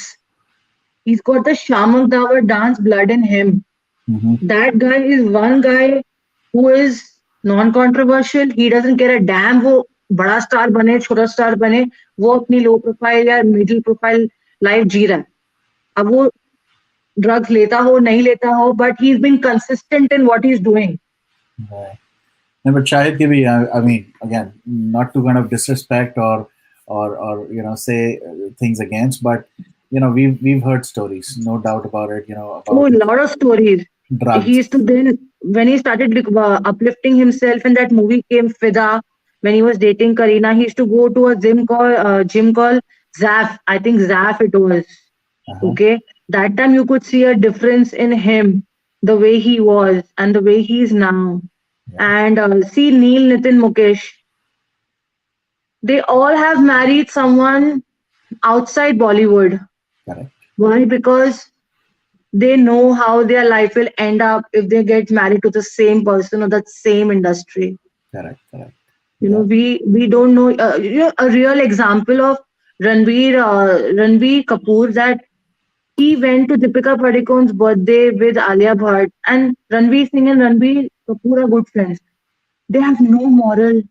He's got the Shamak Davar dance blood in him. Mm-hmm. That guy is one guy who is non-controversial. He doesn't care a damn वो बड़ा star बने छोटा star बने, वो अपनी low profile या middle profile life जी रहा है. अब वो ड्रग्स लेता हो नहीं लेता हो, but he is been consistent in what he is doing. Right. No, but Shahid ki bhi, I mean, again, not to kind of disrespect or say things against, but we've heard stories, no doubt about it. Oh, About a his lot of stories. He drugs. used to then, when he started like, uplifting himself, and that movie came Fida, when he was dating Karina, he used to go to a gym called Zaf. I think Zaf it was. Uh-huh. Okay. That time you could see a difference in him, the way he was and the way he is now. Yeah. And see Neil, Nitin, Mukesh, they all have married someone outside Bollywood. Correct. Why? Because they know how their life will end up if they get married to the same person or that same industry. Correct. Correct. You know, Yeah. we don't know. A real example of Ranbir Kapoor, that he went to Deepika Padukone's birthday with Alia Bhatt, and Ranveer Singh and Ranbir Kapoor are good friends. They have no moral.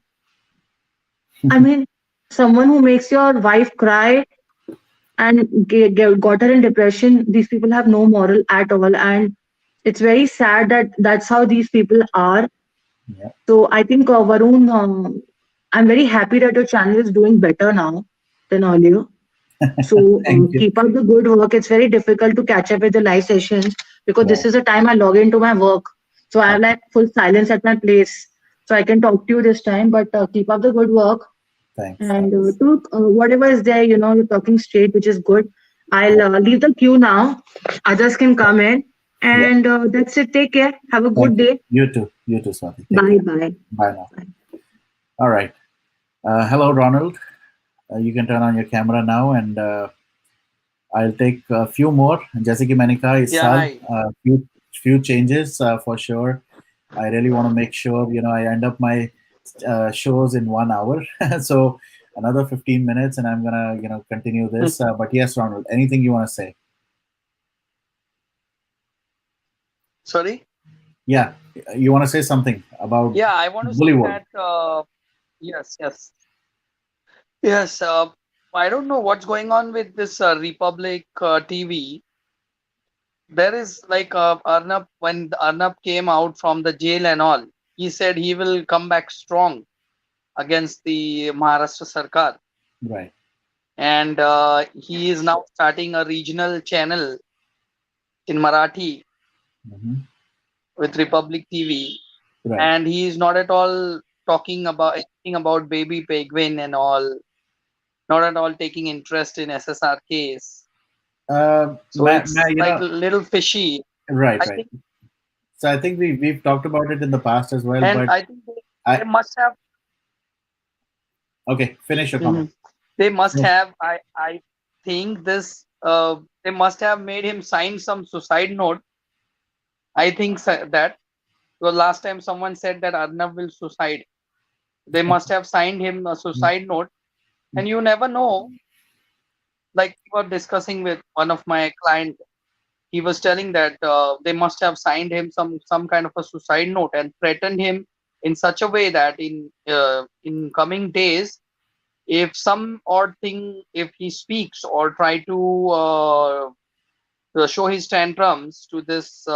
I mean, someone who makes your wife cry and got her in depression, these people have no moral at all. And it's very sad that that's how these people are. Yeah. So I think, Varun, I'm very happy that your channel is doing better now than earlier. So Thank you. keep up the good work. It's very difficult to catch up with the live sessions because this Right. is the time I log into my work. So I have Okay. like full silence at my place. So I can talk to you this time, but keep up the good work. Thanks. And Thanks. to whatever is there, you're talking straight, which is good. I'll Yeah. leave the queue now. Others can come in. Yeah. And that's it. Take care. Have a good Thank you. day. You too. You too, Swati. Take Bye care. bye. Bye now. All right. Hello, Ronald. You can turn on your camera now, and I'll take a few more. जैसे कि मैंने कहा इस Yeah, साल hi. few changes for sure. I really want to make sure I end up my shows in 1 hour. So another 15 minutes, and I'm gonna continue this. But yes, Ronald, anything you want to say? Sorry. Yeah, you want to say something about Yeah, I want to say Bollywood? that yes, yes, yes. I don't know what's going on with this Republic TV. There is like Arnab, when Arnab came out from the jail and all, he said he will come back strong against the Maharashtra Sarkar, Right. and he is now starting a regional channel in Marathi Hmm. with Republic TV, Right. and he is not at all talking about anything about baby penguin and all, not at all taking interest in SSR case. So मैं it's like a little fishy. right, I right. think, So I think we've talked about it in the past as well. and But I think they I must have, okay, finish your comment. mhm, they must So, have. I think this. They must have made him sign some suicide note. I think that because last time someone said that Arnav will suicide. They must have signed him a suicide note, and you never know. Like we were discussing with one of my client, he was telling that they must have signed him some kind of a suicide note and threatened him in such a way that in coming days, if some odd thing, if he speaks or try to show his tantrums to this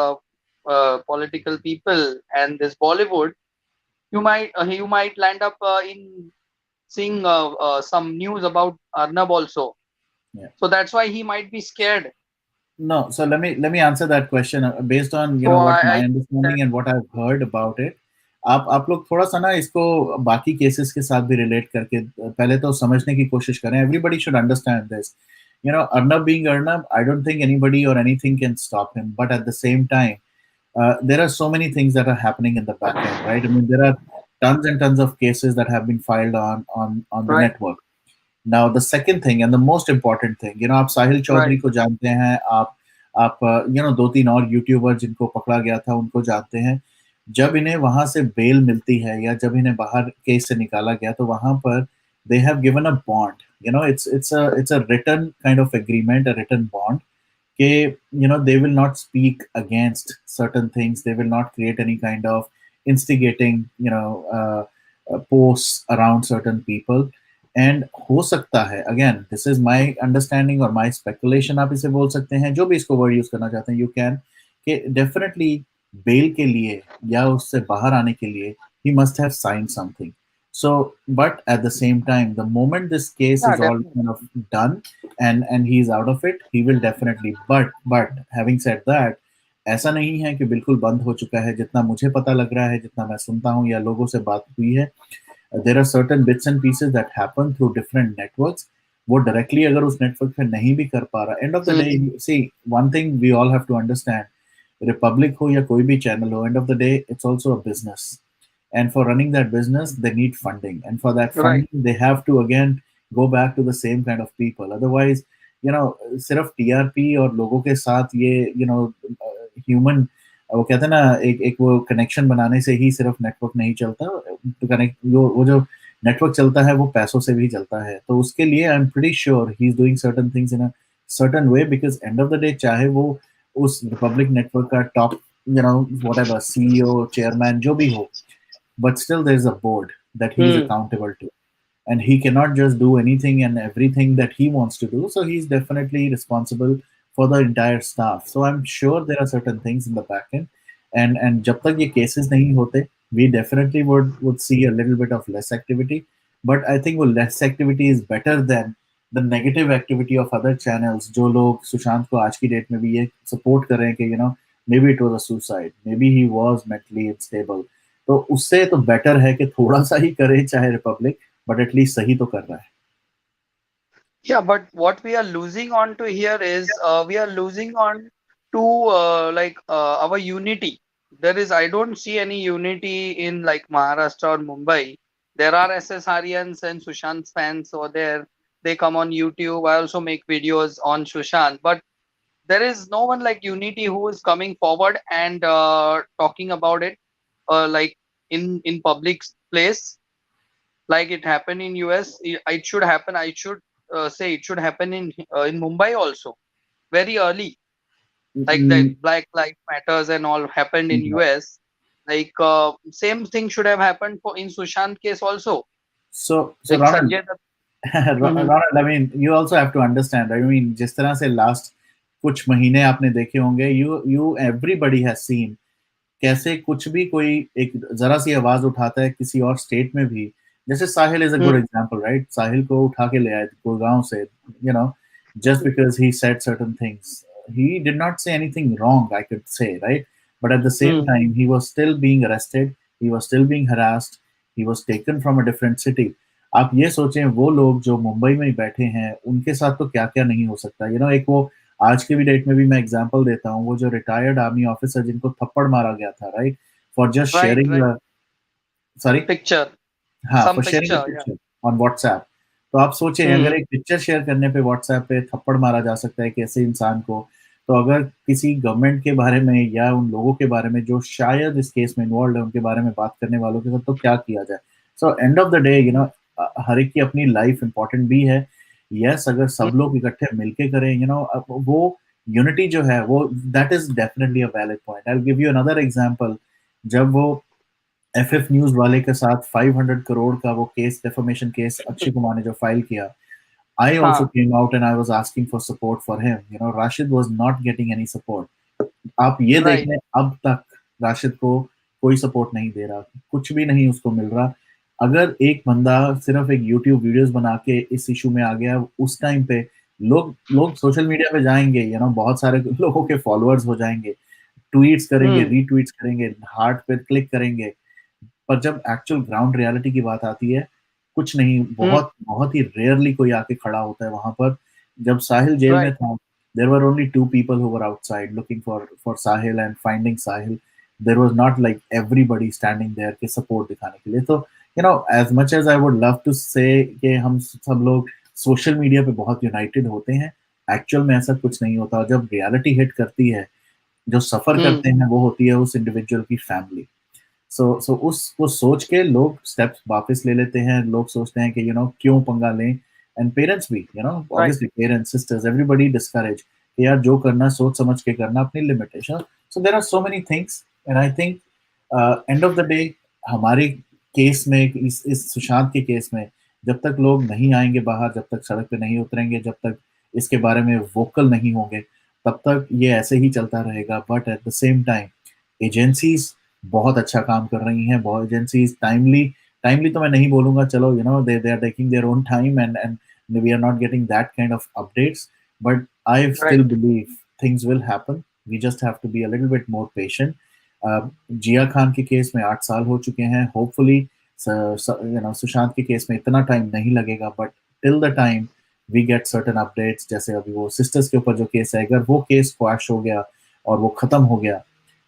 political people and this Bollywood, you might land up in seeing some news about Arnab also. yeah. So that's why he might be scared. No, so let me answer that question based on So what I my think that understanding and what I've heard about it. आप लोग थोड़ा सा ना इसको बाकी cases के साथ भी रिलेट करके पहले तो समझने की कोशिश करें. Everybody should understand this. Arnab being Arnab, I don't think anybody or anything can stop him. But at the same time, there are so many things that are happening in the back end, right? I mean, there are tons and tons of cases that have been filed on the Right, network. Now, the second thing and the most important thing, आप साहिल Chaudhary right, को जानते हैं, आप दो तीन और YouTuber जिनको पकड़ा गया था उनको जानते हैं. जब इन्हें वहां से बेल मिलती है या जब इन्हें बाहर केस से निकाला गया तो वहां पर they have given a bond. It's a written kind of agreement, a written bond. Okay, they will not speak against certain things. They will not create any kind of instigating posts around certain people. And हो सकता है, again, this is my understanding or my speculation, आप इसे बोल सकते हैं, जो भी इसको word use करना चाहते हैं, you can, कि definitely bail के लिए या उससे बाहर आने के लिए he must have signed something. So, but at the same time, the moment this case yeah, is all definitely. kind of done and he's out of it, he will definitely. But having said that, ऐसा नहीं है कि बिल्कुल बंद हो चुका है. जितना मुझे पता लग रहा है, जितना मैं सुनता हूँ या लोगों से बात हुई है, there are certain bits and pieces that happen through different networks. वो directly अगर उस network पे नहीं भी कर पा रहा, end of the day, Hmm. see, one thing we all have to understand, Republic हो या कोई भी channel हो, end of the day, it's also a business. And for running that business, they need funding. And for that Right. funding, they have to again go back to the same kind of people. Otherwise, सिर्फ TRP और लोगों के साथ ये human, वो कहते हैं ना, एक एक वो कनेक्शन बनाने से ही सिर्फ नेटवर्क नहीं चलता. तो कनेक्ट वो जो नेटवर्क चलता है वो पैसों से भी चलता है. तो उसके लिए I am pretty sure he is doing certain things in a certain way, because and of the day चाहे वो उस रिपब्लिक नेटवर्क का टॉप व्हाटएवर सीईओ चेयरमैन जो भी हो, but still there's a board that he is Hmm. accountable to, and he cannot just do anything and everything that he wants to do. So he's definitely responsible for the entire staff. So I'm sure there are certain things in the back end, and jab tak ye cases nahi hote, we definitely would see a little bit of less activity. But I think less activity is better than the negative activity of other channels. जो लोग सुशांत को आज की date में भी ये support कर रहे हैं कि maybe it was a suicide, maybe he was mentally unstable. तो उससे तो बेटर है कि थोड़ा सा ही करे चाहे रिपब्लिक, बट एटलीस्ट सही तो कर रहा है. Yeah, but what we are losing on to here is we are losing on to our unity. There is, I don't see any unity in like Maharashtra or Mumbai. There are SSRians and Sushant fans over there. They come on YouTube. I also make videos on Sushant, but there is no one like unity who is coming forward and talking about it, like in public place, like it happened in US. It should happen. I should say it should happen in Mumbai also very early. Like the Mm, Black Lives Matters and all happened in yeah. US. Like same thing should have happened for in Sushant case also. So Like Ronald, Sanjay Dutt. Mhm. Ronald, I mean, you also have to understand. I mean, जिस तरह से last कुछ महीने आपने देखे होंगे, you everybody has seen कैसे कुछ भी कोई एक जरा सी आवाज उठाता है किसी और स्टेट में भी. जैसे Sahil is a good Hmm. Example, right? Sahil को उठा के ले आए गुड़गांव से, just because he said certain things. He did not say anything wrong, I could say, right? But at the same Hmm. time, he was still being arrested, he was still being harassed, he was taken from a different city. आप ये सोचें वो लोग जो मुंबई में ही बैठे हैं उनके साथ तो क्या क्या नहीं हो सकता. एक वो आज के भी डेट में भी मैं एग्जांपल देता हूँ, वो जो रिटायर्ड आर्मी ऑफिसर जिनको थप्पड़ मारा गया था, right, for just Right, sharing, right. Sorry, Picture. हाँ, Some for sharing a picture. Yeah. Picture on WhatsApp. तो आप सोचें अगर Hmm. एक पिक्चर शेयर करने पे व्हाट्सएप पे थप्पड़ मारा जा सकता है कैसे इंसान को, तो अगर किसी गवर्नमेंट के बारे में या उन लोगों के बारे में जो शायद इस केस में इन्वॉल्व है उनके बारे में बात करने वालों के साथ तो क्या किया जाए. So end of the day हर एक की अपनी लाइफ इंपॉर्टेंट भी है. यस, अगर सब Hmm. लोग इकट्ठे मिलके करें, वो यूनिटी जो है वो that is definitely a valid point. I will give you another example. जब वो एफएफ न्यूज वाले के साथ 500 करोड़ का वो case, defamation case, Akshay Kumar ने जो फाइल किया, I also हाँ. came out and I was asking for support for him. Rashid was not getting any support. आप ये देख Right. लें, अब तक राशिद को कोई सपोर्ट नहीं दे रहा, कुछ भी नहीं उसको मिल रहा. अगर एक बंदा सिर्फ एक यूट्यूब वीडियोस बना के इस इशू में आ गया, उस टाइम पे लोग लोग सोशल मीडिया पे जाएंगे, बहुत सारे लोगों के फॉलोअर्स हो जाएंगे, ट्वीट्स करेंगे, Hmm. रीट्वीट्स करेंगे, हार्ट पे क्लिक करेंगे. पर जब एक्चुअल ग्राउंड रियलिटी की बात आती है, कुछ नहीं, बहुत बहुत ही रेयरली कोई आके खड़ा होता है वहां पर। जब साहिल जेल में right, था, there were only two people who were outside looking for Sahil and finding Sahil. There was not like everybody standing there के support दिखाने के लिए। तो as much as I would love to say कि हम सब लोग सोशल मीडिया पे बहुत यूनाइटेड होते हैं, एक्चुअल में ऐसा कुछ नहीं होता। जब रियलिटी हिट करती है, जो सफर करते हैं वो होती है उस इंडिविजुअल की फैमिली। सो उसको सोच के लोग स्टेप्स वापस ले लेते हैं। लोग सोचते हैं कि क्यों पंगा लें। एंड पेरेंट्स भी, right, obviously parents, sisters, everybody discourage कि यार जो करना सोच समझ के करना, अपनी limitation. So there are so many things, and I think end of the day हमारे केस में, इस सुशांत के केस में, जब तक लोग नहीं आएंगे बाहर, जब तक सड़क पे नहीं उतरेंगे, जब तक इसके बारे में वोकल नहीं होंगे, तब तक ये ऐसे ही चलता रहेगा। But at the same time agencies बहुत अच्छा काम कर रही हैं। बहुत एजेंसीज टाइमली, टाइमली तो मैं नहीं बोलूंगा, चलो they are taking their own time, and we are not getting that kind of updates, but I still right. Believe things will happen. We just have to be a little bit more patient. Jiya Khan के case में 8 साल हो चुके हैं। Hopefully Sushant के case में इतना time नहीं लगेगा, but till the time we get certain updates, जैसे अभी वो सिस्टर्स के ऊपर जो केस है, अगर वो केस क्वैश हो गया और वो खत्म हो गया,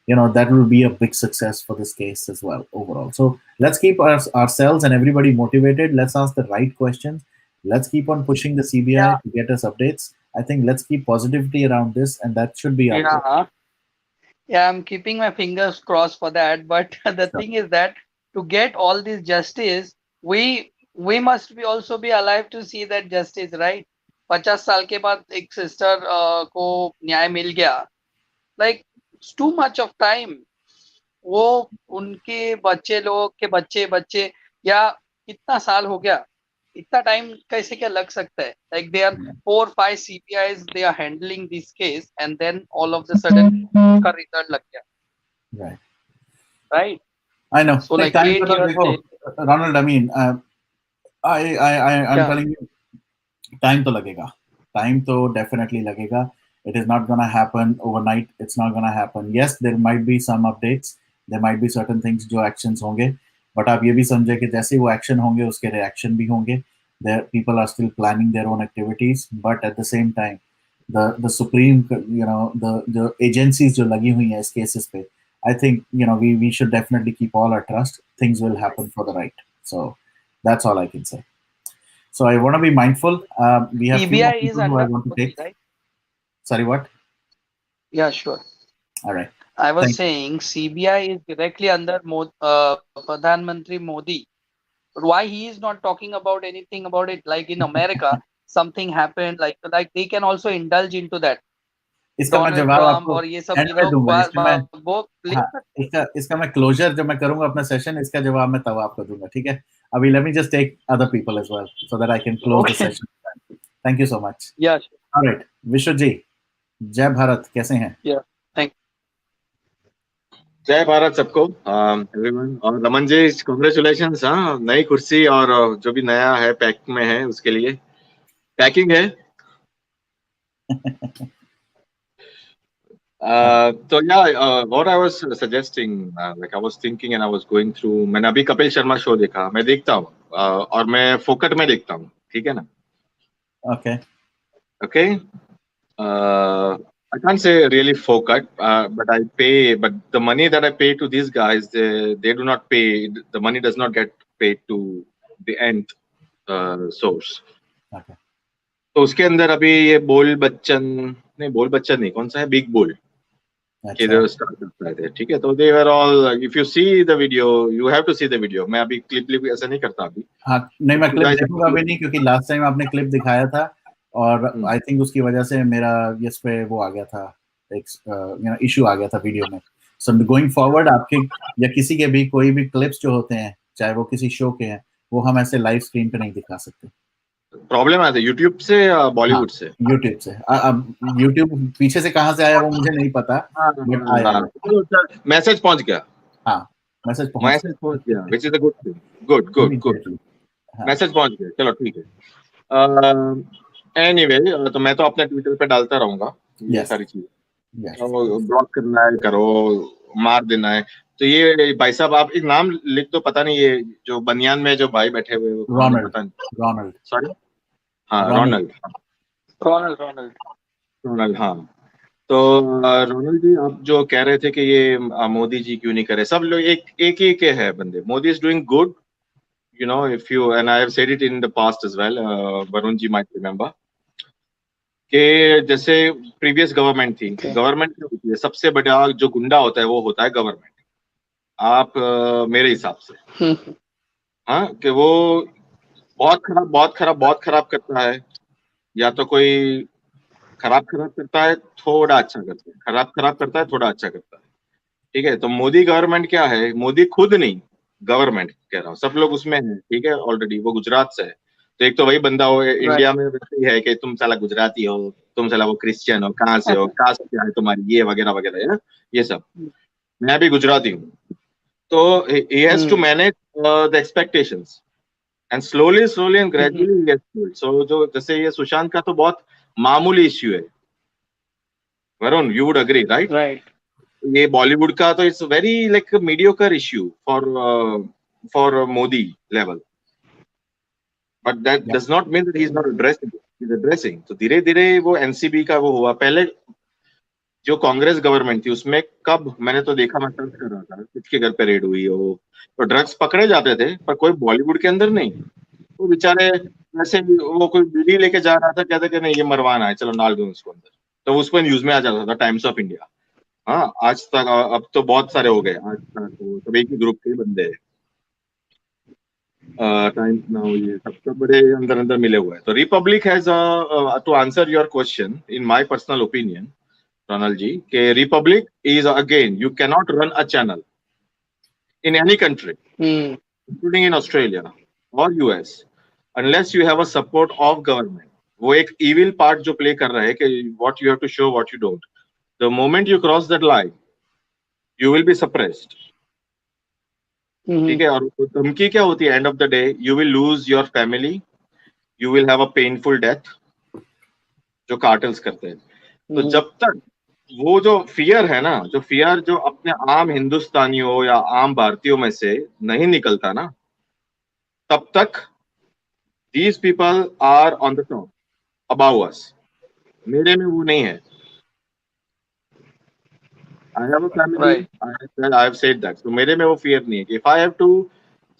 that will be a big success for this case as well overall. So let's keep ourselves and everybody motivated. Let's ask the right questions. Let's keep on pushing the CBI Yeah, to get us updates. I think let's keep positivity around this, and that should be our goal. yeah, yeah. I'm keeping my fingers crossed for that. But the Sure. thing is that to get all this justice, we must be also be alive to see that justice, right? 50 साल के बाद एक sister को न्याय मिल गया, like it's too much of time. वो उनके बच्चे लोग के बच्चे बच्चे, या कितना साल हो गया, इतना टाइम कैसे क्या लग सकता है? Like they are 4 5 CBIs, they are handling this case, and then all of the sudden उसका रिजल्ट लग गया, Right. right? I know. So Take like time, 8 years देखो, Ronald. I mean, I'm क्या? telling you, टाइम तो लगेगा। Time तो definitely लगेगा। It is not gonna happen overnight. It's not gonna happen. Yes, there might be some updates, there might be certain things जो actions होंगे, but आप ये भी समझे कि जैसे वो एक्शन होंगे उसके रिएक्शन भी होंगे। Their people are still planning their own activities, but at the same time the supreme the agencies जो लगी हुई हैं इस केसेस पे, I think we should definitely keep all our trust. Things will happen for the right. So that's all I can say. So I want to be mindful. We have few more CBI is people who I under want to Modi, take. right? Sorry, what? Yeah, sure. All right. I was Thank you. saying CBI is directly under Pradhan Mantri Modi. Why he is not talking about anything about it? Like in America, something happened, like they can also indulge into that. इसका मैं Donald जवाब Trump आपको और ये सब and ये में लोग दूंगा। इसका मैं, वो ले हाँ, सकते हैं। इसका मैं क्लोजर जब मैं करूंगा अपना सेशन, इसका जवाब मैं तब आपको दूंगा, ठीक है? अभी let me just take other people as well so that I can close the okay, session. Thank you so much. Yeah alright, Vishwa ji, जय भारत, कैसे हैं? या थैंक जय भारत सबको, एवरीवन। और रमन जी, कॉन्ग्रेचुलेशंस। हाँ, नई कुर्सी और जो भी नया है पैक में है उसके लिए पैकिंग है। तो या what I was suggesting, like I was thinking and I was going through. मैंने अभी कपिल शर्मा शो देखा, मैं देखता हूँ और मैं फोकट में देखता हूँ, ठीक है ना? Okay, okay, I can't say really forgot, but I pay. But the money that I pay to these guys, they do not pay. The money does not get paid to the end source. Okay, तो उसके अंदर अभी ये बोल बच्चन नहीं, कौन सा है, बिग बोल के अच्छा, जो स्टार्ट करता है, ठीक है? तो they were all, if you see the video, you have to see the video. मैं अभी क्लिप ऐसा नहीं करता अभी। हाँ, नहीं मैं You क्लिप guys have देखूंगा to- अभी नहीं, क्योंकि लास्ट टाइम आपने क्लिप दिखाया था और आई थिंक उसकी वजह से मेरा इस पे वो आ गया था, एक इशू आ गया था वीडियो में। सो गोइंग फॉरवर्ड आपके या किसी के भी कोई भी क्लिप्स जो होते हैं, चाहे वो किसी शो के हैं, वो हम ऐसे लाइव स्क्रीन पे नहीं दिखा सकते। प्रॉब्लम आता है यूट्यूब से या बॉलीवुड से? यूट्यूब से। अब यूट्यूब पीछे से कहाँ से आया वो मुझे नहीं पता, बट आया है। मैसेज पहुंच गया। हाँ, मैसेज पहुंच गया, which is a good thing. Good. हाँ, मैसेज पहुंच गया, चलो ठीक है। एनीवे, तो मैं तो अपने ट्विटर पे डालता रहूंगा ये Yes. सारी चीजें। yes. ब्लॉक करना है करो, मार देना है। तो ये भाई साहब आप एक नाम लिख दो, पता नहीं ये जो बनियान में जो भाई बैठे हुए वो कौन है, रोनाल्ड, पता नहीं। रोनाल्ड, सॉरी, हाँ Ronald. Ronald, Ronald Ronald Ronald, हाँ। तो रोनाल्ड जी, आप जो कह रहे थे कि ये मोदी जी क्यों नहीं करे, सब लोग एक एक ही के है बंदे। Modi is doing good, you know, if you, and I have said it in the past as well, Varun ji might remember, कि जैसे प्रीवियस गवर्नमेंट थी, Okay. गवर्नमेंट क्या होती है, सबसे बड़ा जो गुंडा होता है वो होता है गवर्नमेंट। आप मेरे हिसाब से, हम्म, हाँ, कि वो बहुत खराब बहुत खराब बहुत खराब करता है, या तो कोई खराब खराब करता है थोड़ा अच्छा करता है, खराब खराब करता है थोड़ा अच्छा करता है। ठीक है, तो मोदी गवर्नमेंट क्या है, मोदी खुद नहीं, गवर्नमेंट कह रहा हूँ, सब लोग उसमें है, ठीक है, ऑलरेडी वो गुजरात से है। तो एक तो वही बंदा हो right. इंडिया में वैसे ही है कि तुम साला गुजराती हो, तुम साला वो क्रिश्चियन हो, कहाँ से हो, कास्ट क्या है तुम्हारी, ये वगैरह वगैरह है ना, ये सब। मैं भी गुजराती हूँ, तो he has to hmm, manage the expectations and slowly and hmm, gradually he has to do it. So जो जैसे ये सुशांत का तो बहुत मामूली इश्यू है, Varun, you would agree, right? right. ये बॉलीवुड का तो it's very like mediocre issue for Modi level, but that Yeah. Does not mean that he is not addressing, he is addressing. तो धीरे धीरे वो एनसीबी का वो हुआ। पहले जो कांग्रेस गवर्नमेंट थी उसमें कब मैंने तो देखा, मैं सर्च कर रहा था किसके घर पे रेड हुई है वो, तो ड्रग्स पकड़े जाते थे पर कोई बॉलीवुड के अंदर नहीं। वो बेचारे वैसे ही, वो कोई बीड़ी लेके जा रहा था, कहते कि नहीं ये मरवाना है, चलो डाल दो उसको अंदर, तो उस पर न्यूज में आ जाता था, टाइम्स ऑफ इंडिया। हाँ, आज तक अब तो बहुत सारे हो गए, आज तक वो सब एक ही ग्रुप के बंदे हैं। टाइम्स नाउ ये सब बड़े अंदर अंदर मिले हुए हैं। तो Republic has, to answer your question, in my personal opinion Ronal ji, के Republic is again, you cannot run a channel in any country hmm, including in Australia और US unless you have a support of government. वो एक evil part जो play कर रहे हैं कि what you have to show what you don't, the moment you cross that line you will be suppressed. ठीक है, और धमकी क्या होती है, end of the day you will lose your family, you will have a painful death, जो cartels करते हैं। तो जब तक वो जो फियर है ना, जो फियर जो अपने आम हिंदुस्तानियों या आम भारतीयों में से नहीं निकलता ना, तब तक these people are on the top above us. मेरे में वो नहीं है। I have a family, right. I have said that, तो मेरे में वो फियर नहीं है कि if I have to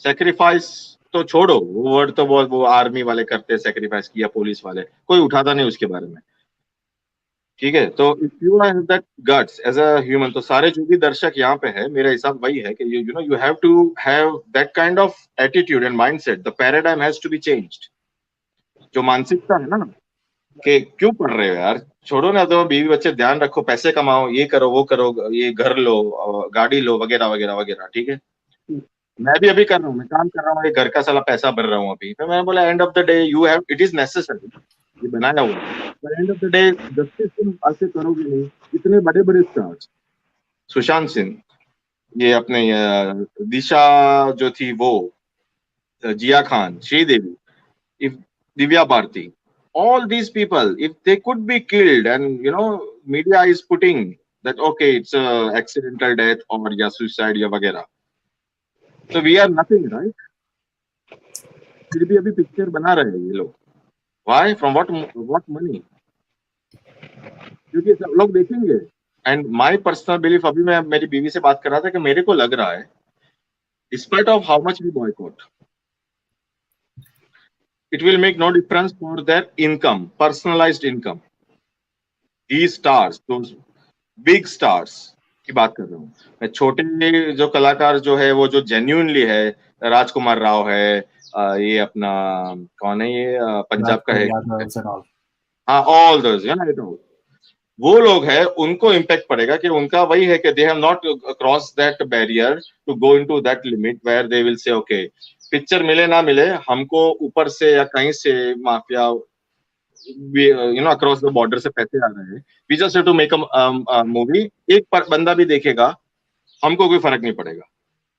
sacrifice, तो छोड़ो वो वर्ड, तो वो आर्मी वाले करते हैं सेक्रीफाइस किया, पुलिस वाले कोई उठाता नहीं उसके बारे में। ठीक है, तो if you have that guts as a human, तो सारे जो भी दर्शक यहाँ पे है, मेरा हिसाब वही है कि you know you have to have that kind of attitude and mindset. The paradigm has to be changed. जो मानसिकता है ना कि क्यों पढ़ रहे हो यार, छोड़ो ना, तो बीवी बच्चे ध्यान रखो, पैसे कमाओ, ये करो वो करो, ये घर लो, गाड़ी लो, वगैरह वगैरह वगैरह। ठीक है, मैं भी अभी कर रहा हूँ, मैं काम कर रहा हूँ, ये घर का साला पैसा भर रहा हूँ अभी। तो मैंने बोला and of the day you have, it is necessary, ये बनाया हुआ है, पर and of the day justice तुम ऐसे करोगे नहीं। इतने बड़े बड़े स्टार्स, सुशांत सिंह, ये अपने दिशा जो थी वो, जिया Khan, Sridevi, if Divya Bharti, all these people, if they could be killed, and you know, media is putting that okay, it's a accidental death or या suicide या वगैरह, so we are nothing, right? फिर भी अभी पिक्चर बना रहे हैं ये लोग। Why? From what money? क्योंकि सब लोग देखेंगे। एंड माय पर्सनल बिलीफ, अभी मैं मेरी बीवी से बात कर रहा था कि मेरे को लग रहा है, despite of how much we boycott, it will make no difference for their income, personalized income. These stars, those big stars की बात कर रहा हूँ मैं। छोटे जो कलाकार जो है, वो जो जेन्युइनली है, राजकुमार राव है, ये अपना कौन है, ये पंजाब का Rajpal है, Yadavs and all. हाँ, ऑल दोस, है ना, वो लोग हैं, उनको इम्पैक्ट पड़ेगा कि उनका वही है कि they have not cross that barrier to go into that limit where they will say okay, picture मिले ना मिले, हमको ऊपर से या कहीं से mafia, you know, across the border से पैसे आ रहे हैं, we just have to make a movie, एक बंदा भी देखेगा, हमको कोई फर्क नहीं पड़ेगा।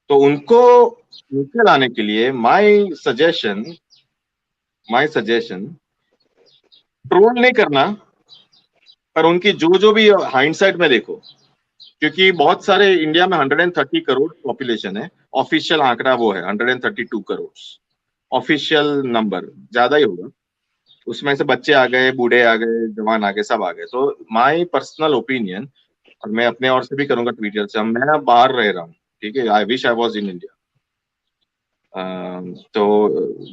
तो उनको नीचे लाने के लिए माय सजेशन ट्रोल नहीं करना, पर उनकी जो जो भी हाइंडसाइट में देखो, क्योंकि बहुत सारे इंडिया में 130 करोड़ पॉपुलेशन है, ऑफिशियल आंकड़ा वो है 132 करोड़, ऑफिशियल नंबर ज्यादा ही होगा, उसमें से बच्चे आ गए, बूढ़े आ गए, जवान आ गए, सब आ गए। सो माय पर्सनल ओपिनियन, और मैं अपने और से भी करूंगा ट्विटर से, मैं बाहर रह रहा हूँ, ठीक है, I wish I was in India. तो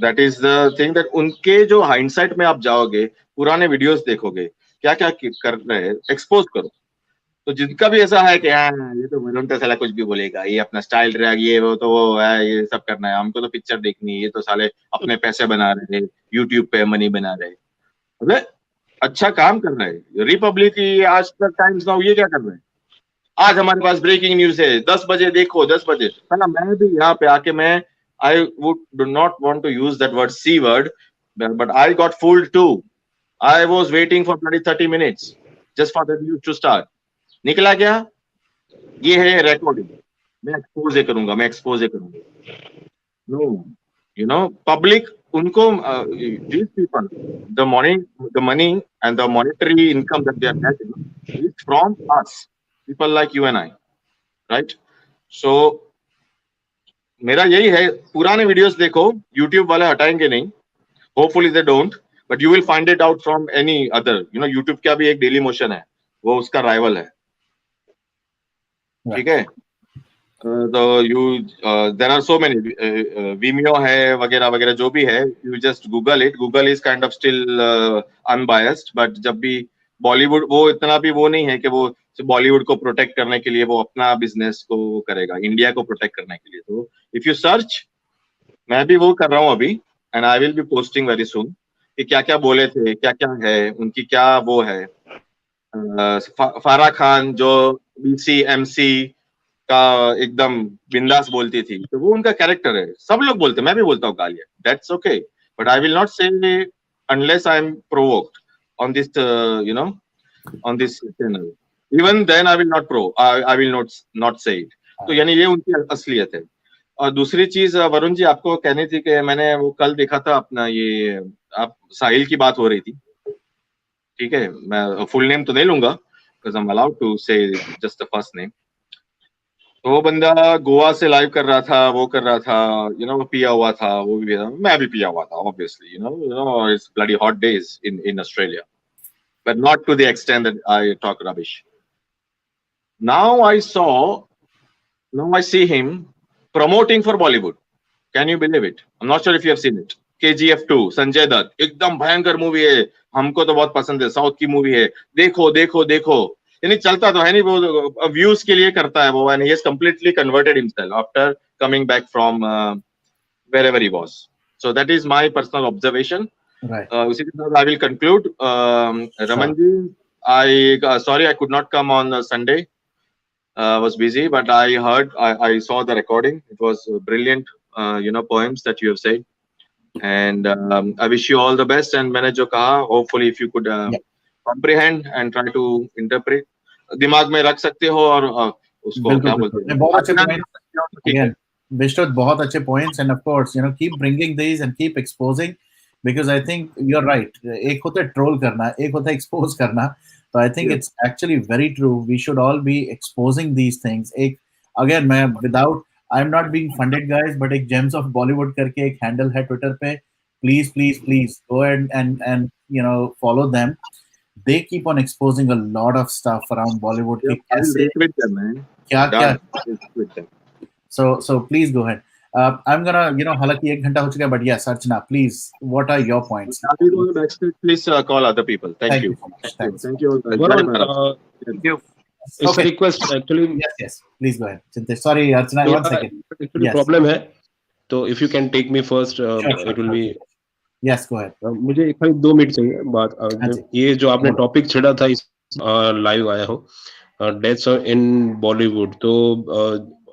that is the thing that उनके जो हाइंडसाइट में आप जाओगे, पुराने वीडियोस देखोगे, क्या क्या कर रहे हैं, एक्सपोज करो। तो जिनका भी ऐसा है कि हाँ ये तो वरुण तो साला कुछ भी बोलेगा, ये अपना स्टाइल रहा, ये वो तो वो है, ये सब करना है, हमको तो पिक्चर देखनी है, ये तो साले अपने पैसे बना रहे हैं, यूट्यूब पे मनी बना रहे हैं, मतलब अच्छा काम कर रहे हैं। रिपब्लिक की, आज तक, टाइम्स नाउ, ये क्या कर रहे हैं, आज हमारे पास ब्रेकिंग न्यूज है, 10 बजे देखो, 10 बजे है ना। मैं भी यहाँ पे आके मैं I would do not want to use that word C word, but I got fooled too. I was waiting for 20-30 minutes just for the news to start. निकला क्या, ये है रिकॉर्डिंग, मैं एक्सपोज करूंगा, मैं एक्सपोज करूंगा। नो, यू नो, पब्लिक उनको, these people, the money and the monetary income that they are getting is from us, people like you and I, right? So मेरा यही है, पुराने वीडियोस देखो, यूट्यूब वाले हटाएंगे नहीं, hopefully they don't, but you will find it out from any other, you know, YouTube का भी एक डेली मोशन है, वो उसका राइवल है, ठीक है। तो you, there are so many, Vimeo है वगैरह वगैरह, जो भी है, you just Google it, Google is kind of still unbiased, but जब भी बॉलीवुड, वो इतना भी वो नहीं है कि वो बॉलीवुड को प्रोटेक्ट करने के लिए वो अपना बिजनेस को वो करेगा, इंडिया को प्रोटेक्ट करने के लिए। तो इफ यू सर्च, मैं भी वो कर रहा हूँ अभी, and I will be posting very soon कि क्या क्या बोले थे, क्या क्या है उनकी, क्या वो है। फारा खान जो BCMC का एकदम बिंदास बोलती थी, तो वो उनका कैरेक्टर है, सब लोग बोलते हैं, मैं भी बोलता हूँ गालियां, that's okay, but I will not say unless I am provoked on this, you know, on this channel, even then I will not I will not say it. तो यानी ये उनकी असलियत है। और दूसरी चीज, वरुण जी, आपको कहनी थी कि मैंने वो कल देखा था अपना ये, आप साहिल की बात हो रही थी, ठीक है, मैं फुल नेम तो नहीं लूंगा because I am allowed to say just the first name. तो वो बंदा गोवा से लाइव कर रहा था, वो कर रहा था, यू नो, पिया हुआ था, वो भी मैं भी पिया हुआ था, obviously, you know it's bloody hot days in Australia, but not to the extent that I talk rubbish. Now I see him promoting for Bollywood. Can you believe it? I'm not sure if you have seen it. KGF 2, Sanjay Dutt, एकदम भयंकर movie है, हमको तो बहुत पसंद है, south की movie है, देखो देखो देखो। यानी चलता तो है नहीं, वो व्यूज के लिए करता है वो, and he has completely converted himself after coming back from wherever he was. So that is my personal observation. Right. उसी के साथ I will conclude. Raman ji, I sorry I could not come on Sunday. I was busy, but I saw the recording. It was brilliant, you know, poems that you have said, and I wish you all the best. And मैंने जो कहा, hopefully if you could comprehend and try to interpret, दिमाग में रख सकते हो, और उसको क्या बोलते हैं, बहुत अच्छे points again, Vishnu, बहुत अच्छे points, and of course, you know, keep bringing these and keep exposing, because I think you're right. एक होता है troll करना, एक होता है expose करना. So I think it's actually very true. We should all be exposing these things. Again, I'm not being funded, guys, but एक Gems of Bollywood करके एक handle है Twitter पे. Please go ahead and you know, follow them. They keep on exposing a lot of stuff around Bollywood. I'll retweet them, man. क्या. So please go ahead. I'm gonna, you know, हालांकि 1 घंटा हो चुका है, but yes, Archana, please, what are your points? Please call other people. Thank you. So much. Thanks. Thank you. Thank you. It's a request actually. Yes. Please go ahead. Chintesh. Sorry, Archana, 1 second. Actually, Yes. problem है. So if you can take me first, Sure. it will be. Yes, go ahead. मुझे खाली 2 minute चाहिए बात। ये जो आपने topic छेड़ा था, इस लाइव आया हो, डेथ्स इन बॉलीवुड, तो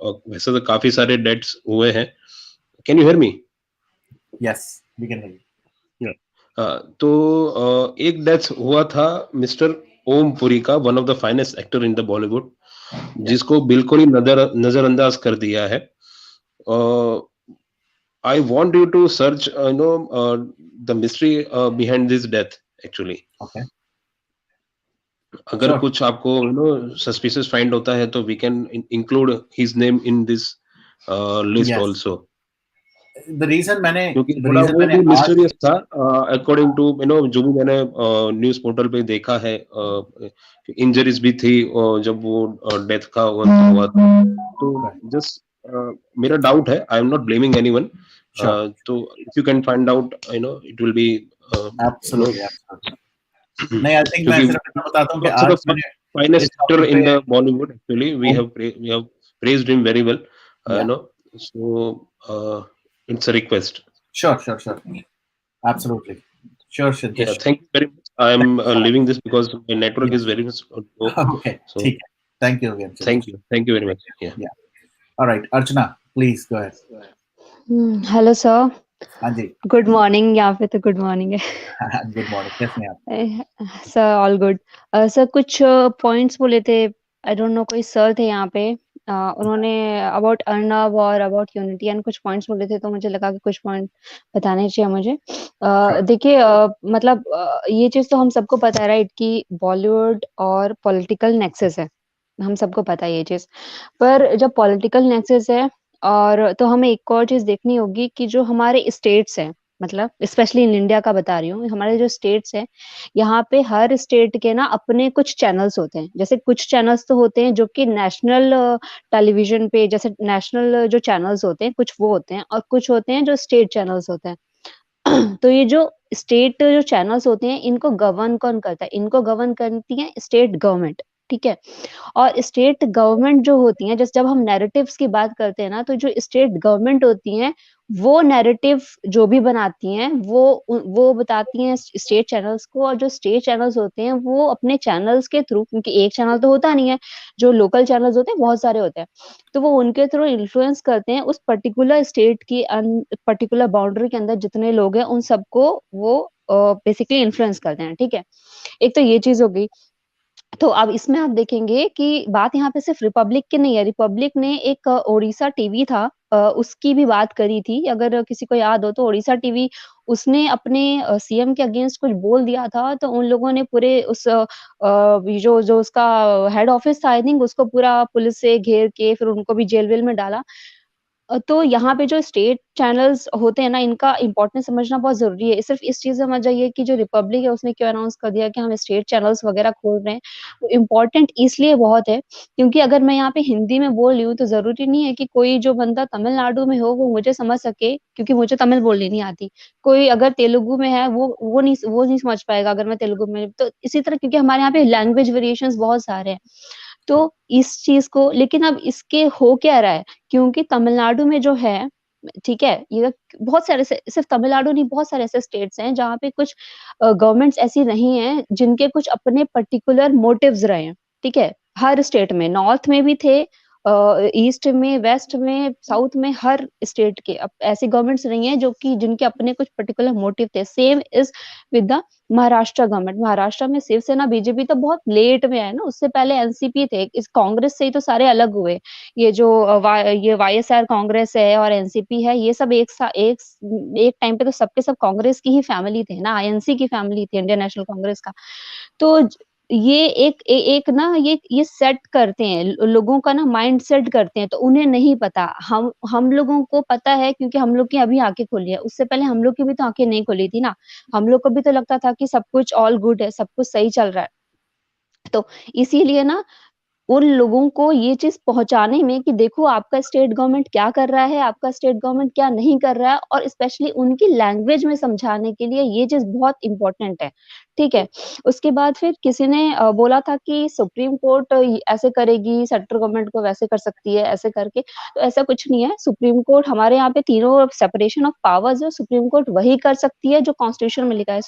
वैसे तो काफी सारे डेथ्स हुए हैं। Can you hear me? Yes, we can hear you. तो एक डेथ हुआ था मिस्टर ओम पुरी का, one of the finest actor in the Bollywood, जिसको बिल्कुल ही नजरअंदाज कर दिया है। I want you to search, the mystery behind this death, actually. Okay. अगर Sure. कुछ आपको सस्पिशियस फाइंड होता है तो we can include his name in this list Yes. Also, The reason क्योंकि the थोड़ा reason वो मैंने भी आज मिस्टीरियस था अकॉर्डिंग टू जो भी मैंने न्यूज पोर्टल पे देखा है। इंजरीज भी थी जब वो डेथ का हुआ था। तो जस्ट मेरा डाउट है, I am not blaming anyone, Sure. तो if you can find out it will be Absolutely, absolutely. नहीं, आई थिंक मैं क्योंकि सिर्फ इतना बताता हूँ कि also the आज मैंने finest इस actor टॉपिक in पे the Bollywood. Actually, we have praised him very well. या So it's a request. Sure absolutely sure Yeah, Siddhesh thank you very much. I'm leaving this because my network is very much low. Okay So ठीक है thank you again thank you very much. Yeah. या alright Archana please go ahead hello sir, हाँ जी good morning. यहाँ पे तो good morning है। Good morning कैसे हैं आप सर ऑल गुड। सर कुछ पॉइंट्स बोले थे, आई डोंट नो, कोई सर थे यहाँ पे, उन्होंने अबाउट अर्नब और अबाउट यूनिटी एंड कुछ पॉइंट्स बोले थे, तो मुझे लगा कि कुछ पॉइंट बताने चाहिए मुझे। देखिए, मतलब ये चीज तो हम सबको पता है राइट, कि बॉलीवुड और पॉलिटिकल नेक्सस है, हम सबको पता है ये चीज। पर जब पॉलिटिकल नेक्सस है, और तो हमें एक और चीज देखनी होगी कि जो हमारे स्टेट्स हैं, मतलब स्पेशली इन इंडिया का बता रही हूँ, हमारे जो स्टेट्स हैं, यहाँ पे हर स्टेट के ना अपने कुछ चैनल्स होते हैं। जैसे कुछ चैनल्स तो होते हैं जो कि नेशनल टेलीविजन पे, जैसे नेशनल जो चैनल्स होते हैं कुछ वो होते हैं, और कुछ होते हैं जो स्टेट चैनल्स होते हैं। तो ये जो स्टेट जो चैनल्स होते हैं, इनको गवर्न कौन करता है? इनको गवर्न करती है स्टेट गवर्नमेंट, ठीक है। और स्टेट गवर्नमेंट जो होती हैं, जैसे जब हम नैरेटिव्स की बात करते हैं ना, तो जो स्टेट गवर्नमेंट होती हैं, वो नैरेटिव जो भी बनाती हैं, वो बताती हैं स्टेट चैनल्स को, और जो स्टेट चैनल्स होते हैं वो अपने चैनल्स के थ्रू, क्योंकि एक चैनल तो होता नहीं है, जो लोकल चैनल्स होते हैं बहुत सारे होते हैं, तो वो उनके थ्रू इन्फ्लुएंस करते हैं उस पर्टिकुलर स्टेट की पर्टिकुलर बाउंड्री के अंदर जितने लोग हैं उन सबको वो बेसिकली इन्फ्लुएंस करते हैं, ठीक है। एक तो ये चीज हो गई। तो अब इसमें आप देखेंगे कि बात यहाँ पे सिर्फ रिपब्लिक की नहीं है। रिपब्लिक ने एक ओडिशा टीवी था, उसकी भी बात करी थी, अगर किसी को याद हो तो। ओडिशा टीवी, उसने अपने सीएम के अगेंस्ट कुछ बोल दिया था, तो उन लोगों ने पूरे उस जो जो उसका हेड ऑफिस था, आई थिंक, उसको पूरा पुलिस से घेर के फिर उनको भी जेल वेल में डाला। तो यहाँ पे जो स्टेट चैनल्स होते हैं ना, इनका इम्पोर्टेंस समझना बहुत ज़रूरी है। सिर्फ़ इस चीज़ से समझ जाइए कि जो रिपब्लिक है उसने क्यों अनाउंस कर दिया कि हम स्टेट चैनल्स वग़ैरह खोल रहे हैं। वो इम्पोर्टेंट इसलिए बहुत है, क्योंकि अगर मैं यहाँ पे हिंदी में बोल रही हूँ, तो ज़रूरी नहीं है कि कोई जो बंदा तमिलनाडु में हो वो मुझे समझ सके, क्योंकि मुझे तमिल बोलनी नहीं आती। कोई अगर तेलुगु में है, वो नहीं समझ पाएगा अगर मैं तेलुगु में। तो इसी तरह, क्योंकि हमारे यहाँ पे लैंग्वेज वेरिएशंस बहुत सारे हैं। तो इस चीज़ को, लेकिन अब इसके हो क्या रहा है, क्योंकि तमिलनाडु में जो है, ठीक है, ये बहुत सारे सिर्फ तमिलनाडु नहीं, बहुत सारे ऐसे स्टेट्स हैं जहाँ पे कुछ गवर्नमेंट्स ऐसी नहीं हैं जिनके कुछ अपने पर्टिकुलर मोटिव्स रहे हैं, ठीक है। हर स्टेट में, नॉर्थ में भी थे, ईस्ट में, वेस्ट में, साउथ में, हर स्टेट के अब ऐसी गवर्नमेंट्स नहीं है जो कि जिनके अपने कुछ पर्टिकुलर मोटिव थे। Same is with the Maharashtra government. Maharashtra में शिवसेना बीजेपी तो बहुत लेट में है ना, उससे पहले एनसीपी थे। इस कांग्रेस से ही तो सारे अलग हुए। ये जो ये वाईएसआर कांग्रेस है और एनसीपी है, ये सब एक टाइम पे तो सबके सब कांग्रेस की ही फैमिली थे ना, आईएनसी की फैमिली थी, इंडियन नेशनल कांग्रेस का। तो ये एक ना, ये सेट करते हैं, लोगों का ना माइंड सेट करते हैं, तो उन्हें नहीं पता। हम लोगों को पता है, क्योंकि हम लोग की अभी आंखें खुली है। उससे पहले हम लोग की भी तो आंखें नहीं खुली थी ना। हम लोग को भी तो लगता था कि सब कुछ ऑल गुड है, सब कुछ सही चल रहा है। तो इसीलिए ना, उन लोगों को ये चीज़ पहुँचाने में कि देखो आपका स्टेट गवर्नमेंट क्या कर रहा है, आपका स्टेट गवर्नमेंट क्या नहीं कर रहा है, और स्पेशली उनकी लैंग्वेज में समझाने के लिए ये चीज़ बहुत इम्पोर्टेंट है, ठीक है। उसके बाद फिर किसी ने बोला था कि सुप्रीम कोर्ट ऐसे करेगी, सेंट्रल गवर्नमेंट को वैसे कर सकती है, ऐसे करके। तो ऐसा कुछ नहीं है। सुप्रीम कोर्ट, हमारे यहाँ पे तीनों सेपरेशन ऑफ पावर्स है, सुप्रीम कोर्ट वही कर सकती है जो कॉन्स्टिट्यूशन में लिखा है।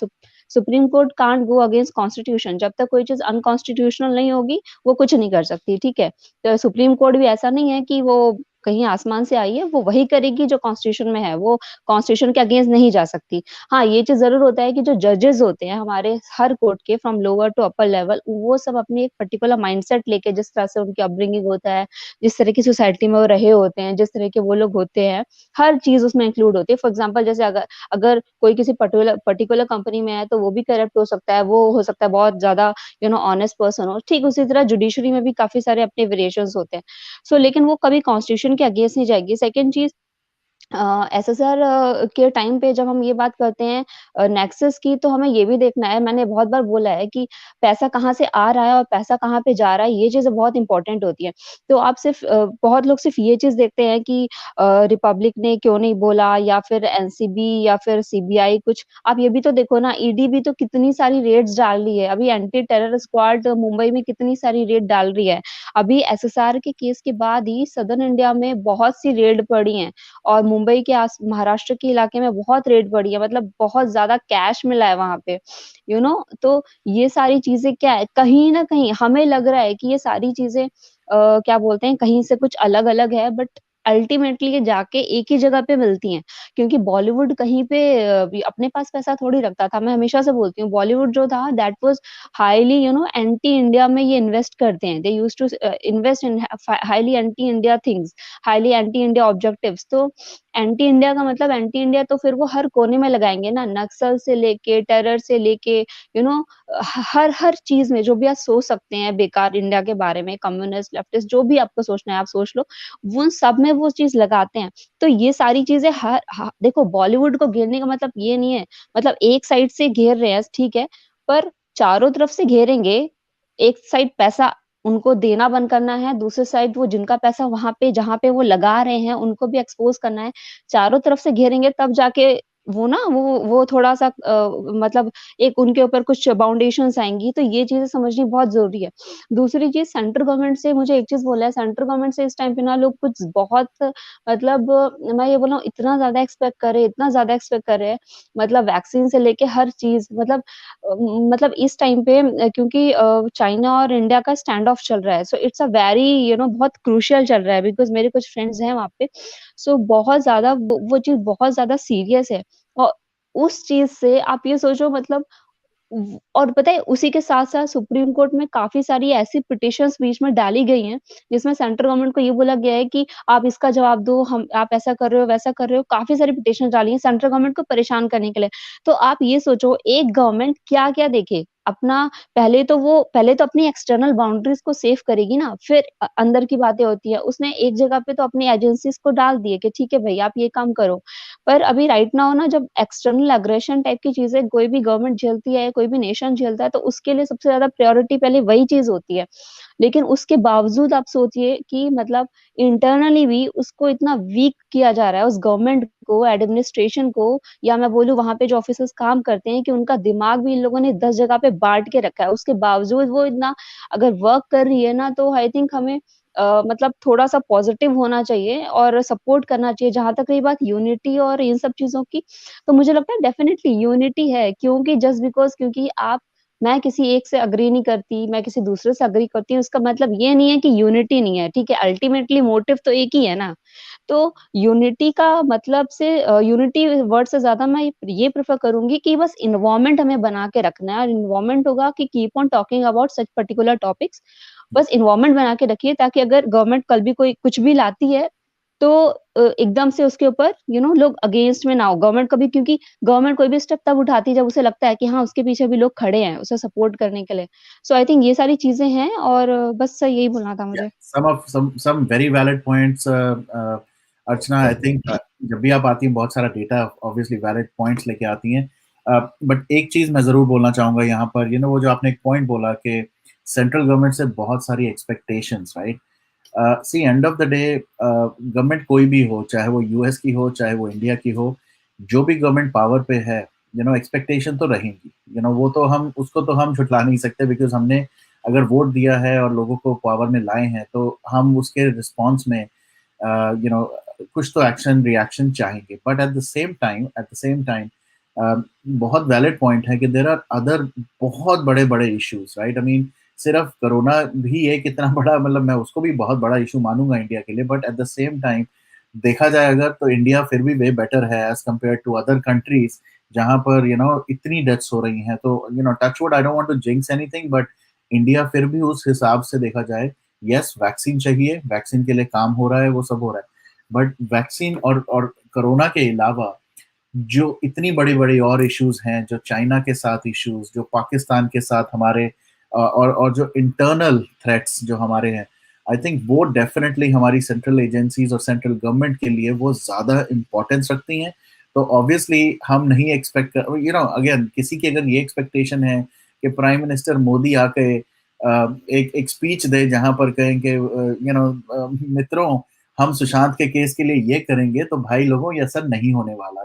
Supreme court can't go against constitution. जब तक कोई चीज़ अनकॉन्स्टिट्यूशनल नहीं होगी, वो कुछ नहीं कर सकती, ठीक है। तो सुप्रीम कोर्ट भी ऐसा नहीं है कि वो कहीं आसमान से आई है, वो वही करेगी जो कॉन्स्टिट्यूशन में है, वो कॉन्स्टिट्यूशन के अगेंस्ट नहीं जा सकती। हाँ, ये चीज़ ज़रूर होता है कि जो जजेस होते हैं हमारे हर कोर्ट के from lower to upper level, वो सब अपनी एक पर्टिकुलर माइंडसेट लेके, जिस तरह से उनकी अपब्रिंगिंग होता है, जिस तरह की सोसाइटी में वो रहे होते हैं, जिस तरह के वो लोग होते हैं, हर चीज़ उसमें इंक्लूड होती है। फॉर एग्ज़ाम्पल जैसे अगर अगर कोई किसी पर्टिकुलर पर्टिकुलर कंपनी में है, तो वो भी करप्ट हो सकता है, वो हो सकता है बहुत ज़्यादा ऑनेस्ट पर्सन हो। ठीक उसी तरह जुडिशरी में भी काफ़ी सारे अपने वेरिएशंस होते हैं। सो लेकिन वो कभी कॉन्स्टिट्यूशन के अगेंस्ट नहीं जाएगी। सेकंड चीज़, एसएसआर के टाइम पे जब हम ये बात करते हैं नेक्सस की, तो हमें ये भी देखना है, मैंने बहुत बार बोला है कि पैसा कहाँ से आ रहा है और पैसा कहाँ पे जा रहा है, ये चीज़ें बहुत इम्पोर्टेंट होती है। तो आप सिर्फ़ बहुत लोग सिर्फ़ ये चीज़ देखते हैं कि रिपब्लिक ने क्यों नहीं बोला, या फिर एनसीबी या फिर सीबीआई कुछ। आप ये भी तो देखो ना, ईडी भी तो कितनी सारी रेड्स डाल रही है। अभी एंटी टेरर स्क्वाड मुंबई में कितनी सारी रेड डाल रही है। अभी एसएसआर के केस के बाद ही सदर्न इंडिया में बहुत सी रेड पड़ी हैं। और मुंबई के महाराष्ट्र के इलाके में बहुत रेट बढ़ी है, मतलब बहुत ज़्यादा कैश मिला है वहाँ पे, तो ये सारी चीज़ें क्या है, कहीं न कहीं हमें लग रहा है कि ये सारी चीज़ें क्या बोलते हैं, कहीं से कुछ अलग-अलग है, बट अल्टीमेटली ये जाके एक ही जगह पे मिलती हैं। क्योंकि बॉलीवुड कहीं पे अपने पास पैसा थोड़ी रखता था। मैं हमेशा से बोलती हूँ, बॉलीवुड जो था that was highly anti India में ये इन्वेस्ट करते हैं। They used to invest in highly anti India things, highly anti India objectives. तो एंटी इंडिया का मतलब एंटी इंडिया तो फिर वो हर कोने में लगाएँगे ना, नक्सल से लेके, टेरर से लेके यू नो हर हर चीज़ में जो भी आप सोच सकते हैं बेकार इंडिया के बारे में, कम्युनिस्ट, लेफ्टिस्ट जो भी आपको सोचना है आप सोच लो, वो उन सब में वो चीज़ लगाते हैं। तो ये सारी चीज़ें देखो बॉलीवुड को घेरने का मतलब ये नहीं है, मतलब एक साइड से घेर रहे हैं, ठीक है, पर चारों तरफ से घेरेंगे, एक साइड पैसा उनको देना बंद करना है, दूसरी साइड वो जिनका पैसा वहाँ पे जहाँ पे वो लगा रहे हैं, उनको भी एक्सपोज़ करना है। चारों तरफ से घेरेंगे तब जाके वो ना वो थोड़ा-सा मतलब एक उनके ऊपर कुछ बाउंडेशंस आएँगी, तो ये चीज़ें समझनी बहुत ज़रूरी है। दूसरी चीज़, सेंट्रल गवर्नमेंट से मुझे एक चीज़ बोलना है, सेंट्रल गवर्नमेंट से इस टाइम पे ना लोग कुछ बहुत मतलब मैं ये बोल रहा हूँ, इतना ज़्यादा एक्सपेक्ट कर रहे हैं, इतना ज़्यादा एक्सपेक्ट कर रहे हैं, मतलब वैक्सीन से लेके हर चीज़, मतलब इस टाइम पे क्योंकि चाइना और इंडिया का स्टैंड ऑफ चल रहा है, सो इट्स अ वेरी बहुत क्रूशियल चल रहा है, बिकॉज़ मेरे कुछ फ्रेंड्स हैं वहाँ पे, सो बहुत ज़्यादा वो चीज़ बहुत ज़्यादा सीरियस है। और उस चीज़ से आप ये सोचो, मतलब और पता है उसी के साथ-साथ सुप्रीम कोर्ट में काफ़ी सारी ऐसी पिटीशंस बीच में डाली गई हैं, जिसमें सेंट्रल गवर्नमेंट को ये बोला गया है कि आप इसका जवाब दो, हम आप ऐसा कर रहे हो, वैसा कर रहे हो, काफ़ी सारी पिटीशंस डाली हैं सेंट्रल गवर्नमेंट को परेशान करने के लिए। तो आप ये सोचो, एक गवर्नमेंट क्या-क्या देखे, अपना पहले तो अपनी एक्सटर्नल बाउंड्रीज़ को सेफ करेगी ना, फिर अंदर की बातें होती हैं। उसने एक जगह पे तो अपनी एजेंसीज़ को डाल दिए कि ठीक है भई, आप ये काम करो। पर अभी राइट नाउ ना, जब एक्सटर्नल एग्रेशन टाइप की चीज़ें कोई भी गवर्नमेंट झेलती है, कोई भी नेशन झेलता है, तो उसके लिए सबसे ज़्यादा प्रायोरिटी पहले वही चीज़ होती है। लेकिन उसके बावजूद आप सोचिए कि मतलब इंटरनली भी उसको इतना वीक किया जा रहा है, उस गवर्नमेंट को, एडमिनिस्ट्रेशन को, या मैं बोलूँ वहाँ पे जो ऑफिसर्स काम करते हैं, कि उनका दिमाग भी इन लोगों ने 10 जगह पे बाँट के रखा है। उसके बावजूद वो इतना अगर वर्क कर रही है ना, तो आई थिंक हमें मतलब थोड़ा-सा पॉज़िटिव होना चाहिए और सपोर्ट करना चाहिए। जहाँ तक रही बात यूनिटी और इन सब चीज़ों की, तो मुझे लगता है डेफ़िनिटली यूनिटी है, क्योंकि जस्ट बिकॉज़ क्योंकि मैं किसी एक से एग्री नहीं करती, मैं किसी दूसरे से एग्री करती हूँ, इसका मतलब ये नहीं है कि यूनिटी नहीं है, ठीक है? अल्टीमेटली मोटिव तो एक ही है ना। तो यूनिटी का मतलब से यूनिटी वर्ड से ज़्यादा मैं ये प्रेफ़र करूँगी कि बस एनवायरनमेंट हमें बना के रखना है, और एनवायरनमेंट होगा कि keep on talking about such particular topics. बस एनवायरनमेंट बना के रखिए, ताकि अगर गवर्नमेंट कल भी कोई कुछ भी लाती है, तो एकदम से उसके ऊपर लोग अगेंस्ट में ना हो। गवर्नमेंट कभी, क्योंकि गवर्नमेंट कोई भी स्टेप तब उठाती है जब उसे लगता है कि हाँ, उसके पीछे भी लोग खड़े हैं, उसे सपोर्ट करने के लिए। सो आई थिंक ये सारी चीज़ें हैं, और बस यही बोलना था Yeah, मुझे। some very valid points, Archana. I think जब भी आप आती हैं बहुत सारा डेटा, ऑब्वियसली वैलिड पॉइंट्स लेके आती हैं। बट एक चीज मैं जरूर बोलना चाहूंगा यहाँ पर, वो जो आपने एक पॉइंट बोला कि सेंट्रल गवर्नमेंट से बहुत सारी expectations, right? See, end of the day government कोई भी हो, चाहे वो यूएस की हो, चाहे वो इंडिया की हो, जो भी गवर्नमेंट पावर पे है, एक्सपेक्टेशन तो रहेंगी। वो तो हम उसको तो हम छुटला नहीं सकते, बिकॉज हमने अगर वोट दिया है और लोगों को पावर में लाए हैं, तो हम उसके रिस्पॉन्स में कुछ तो एक्शन रिएक्शन चाहेंगे। But at the same time बहुत वैलिड पॉइंट है कि देर आर अदर बहुत बड़े बड़े इश्यूज, राइट? आई मीन सिर्फ कोरोना भी एक इतना बड़ा, मतलब मैं उसको भी बहुत बड़ा इशू मानूंगा इंडिया के लिए, but at the same time देखा जाए अगर, तो इंडिया फिर भी वे बेटर है as compared to other countries जहां पर इतनी डेथ्स हो रही हैं। तो touch wood, I don't want to jinx anything, but India फिर भी उस हिसाब से देखा जाए, यस वैक्सीन चाहिए, वैक्सीन के लिए काम हो रहा है, वो सब हो रहा है, बट वैक्सीन और कोरोना के अलावा जो इतनी बड़ी बड़ी और इश्यूज हैं, जो चाइना के साथ इश्यूज, जो पाकिस्तान के साथ हमारे और जो इंटरनल थ्रेट्स जो हमारे हैं, आई थिंक वो डेफिनेटली हमारी सेंट्रल एजेंसीज और सेंट्रल गवर्नमेंट के लिए वो ज्यादा इंपॉर्टेंस रखती हैं। तो ऑब्वियसली हम नहीं एक्सपेक्ट, अगेन किसी की अगर ये एक्सपेक्टेशन है कि प्राइम मिनिस्टर मोदी आके एक स्पीच दे जहां पर कहें कि मित्रों हम सुशांत के केस के लिए ये करेंगे, तो भाई लोगों ये असर नहीं होने वाला।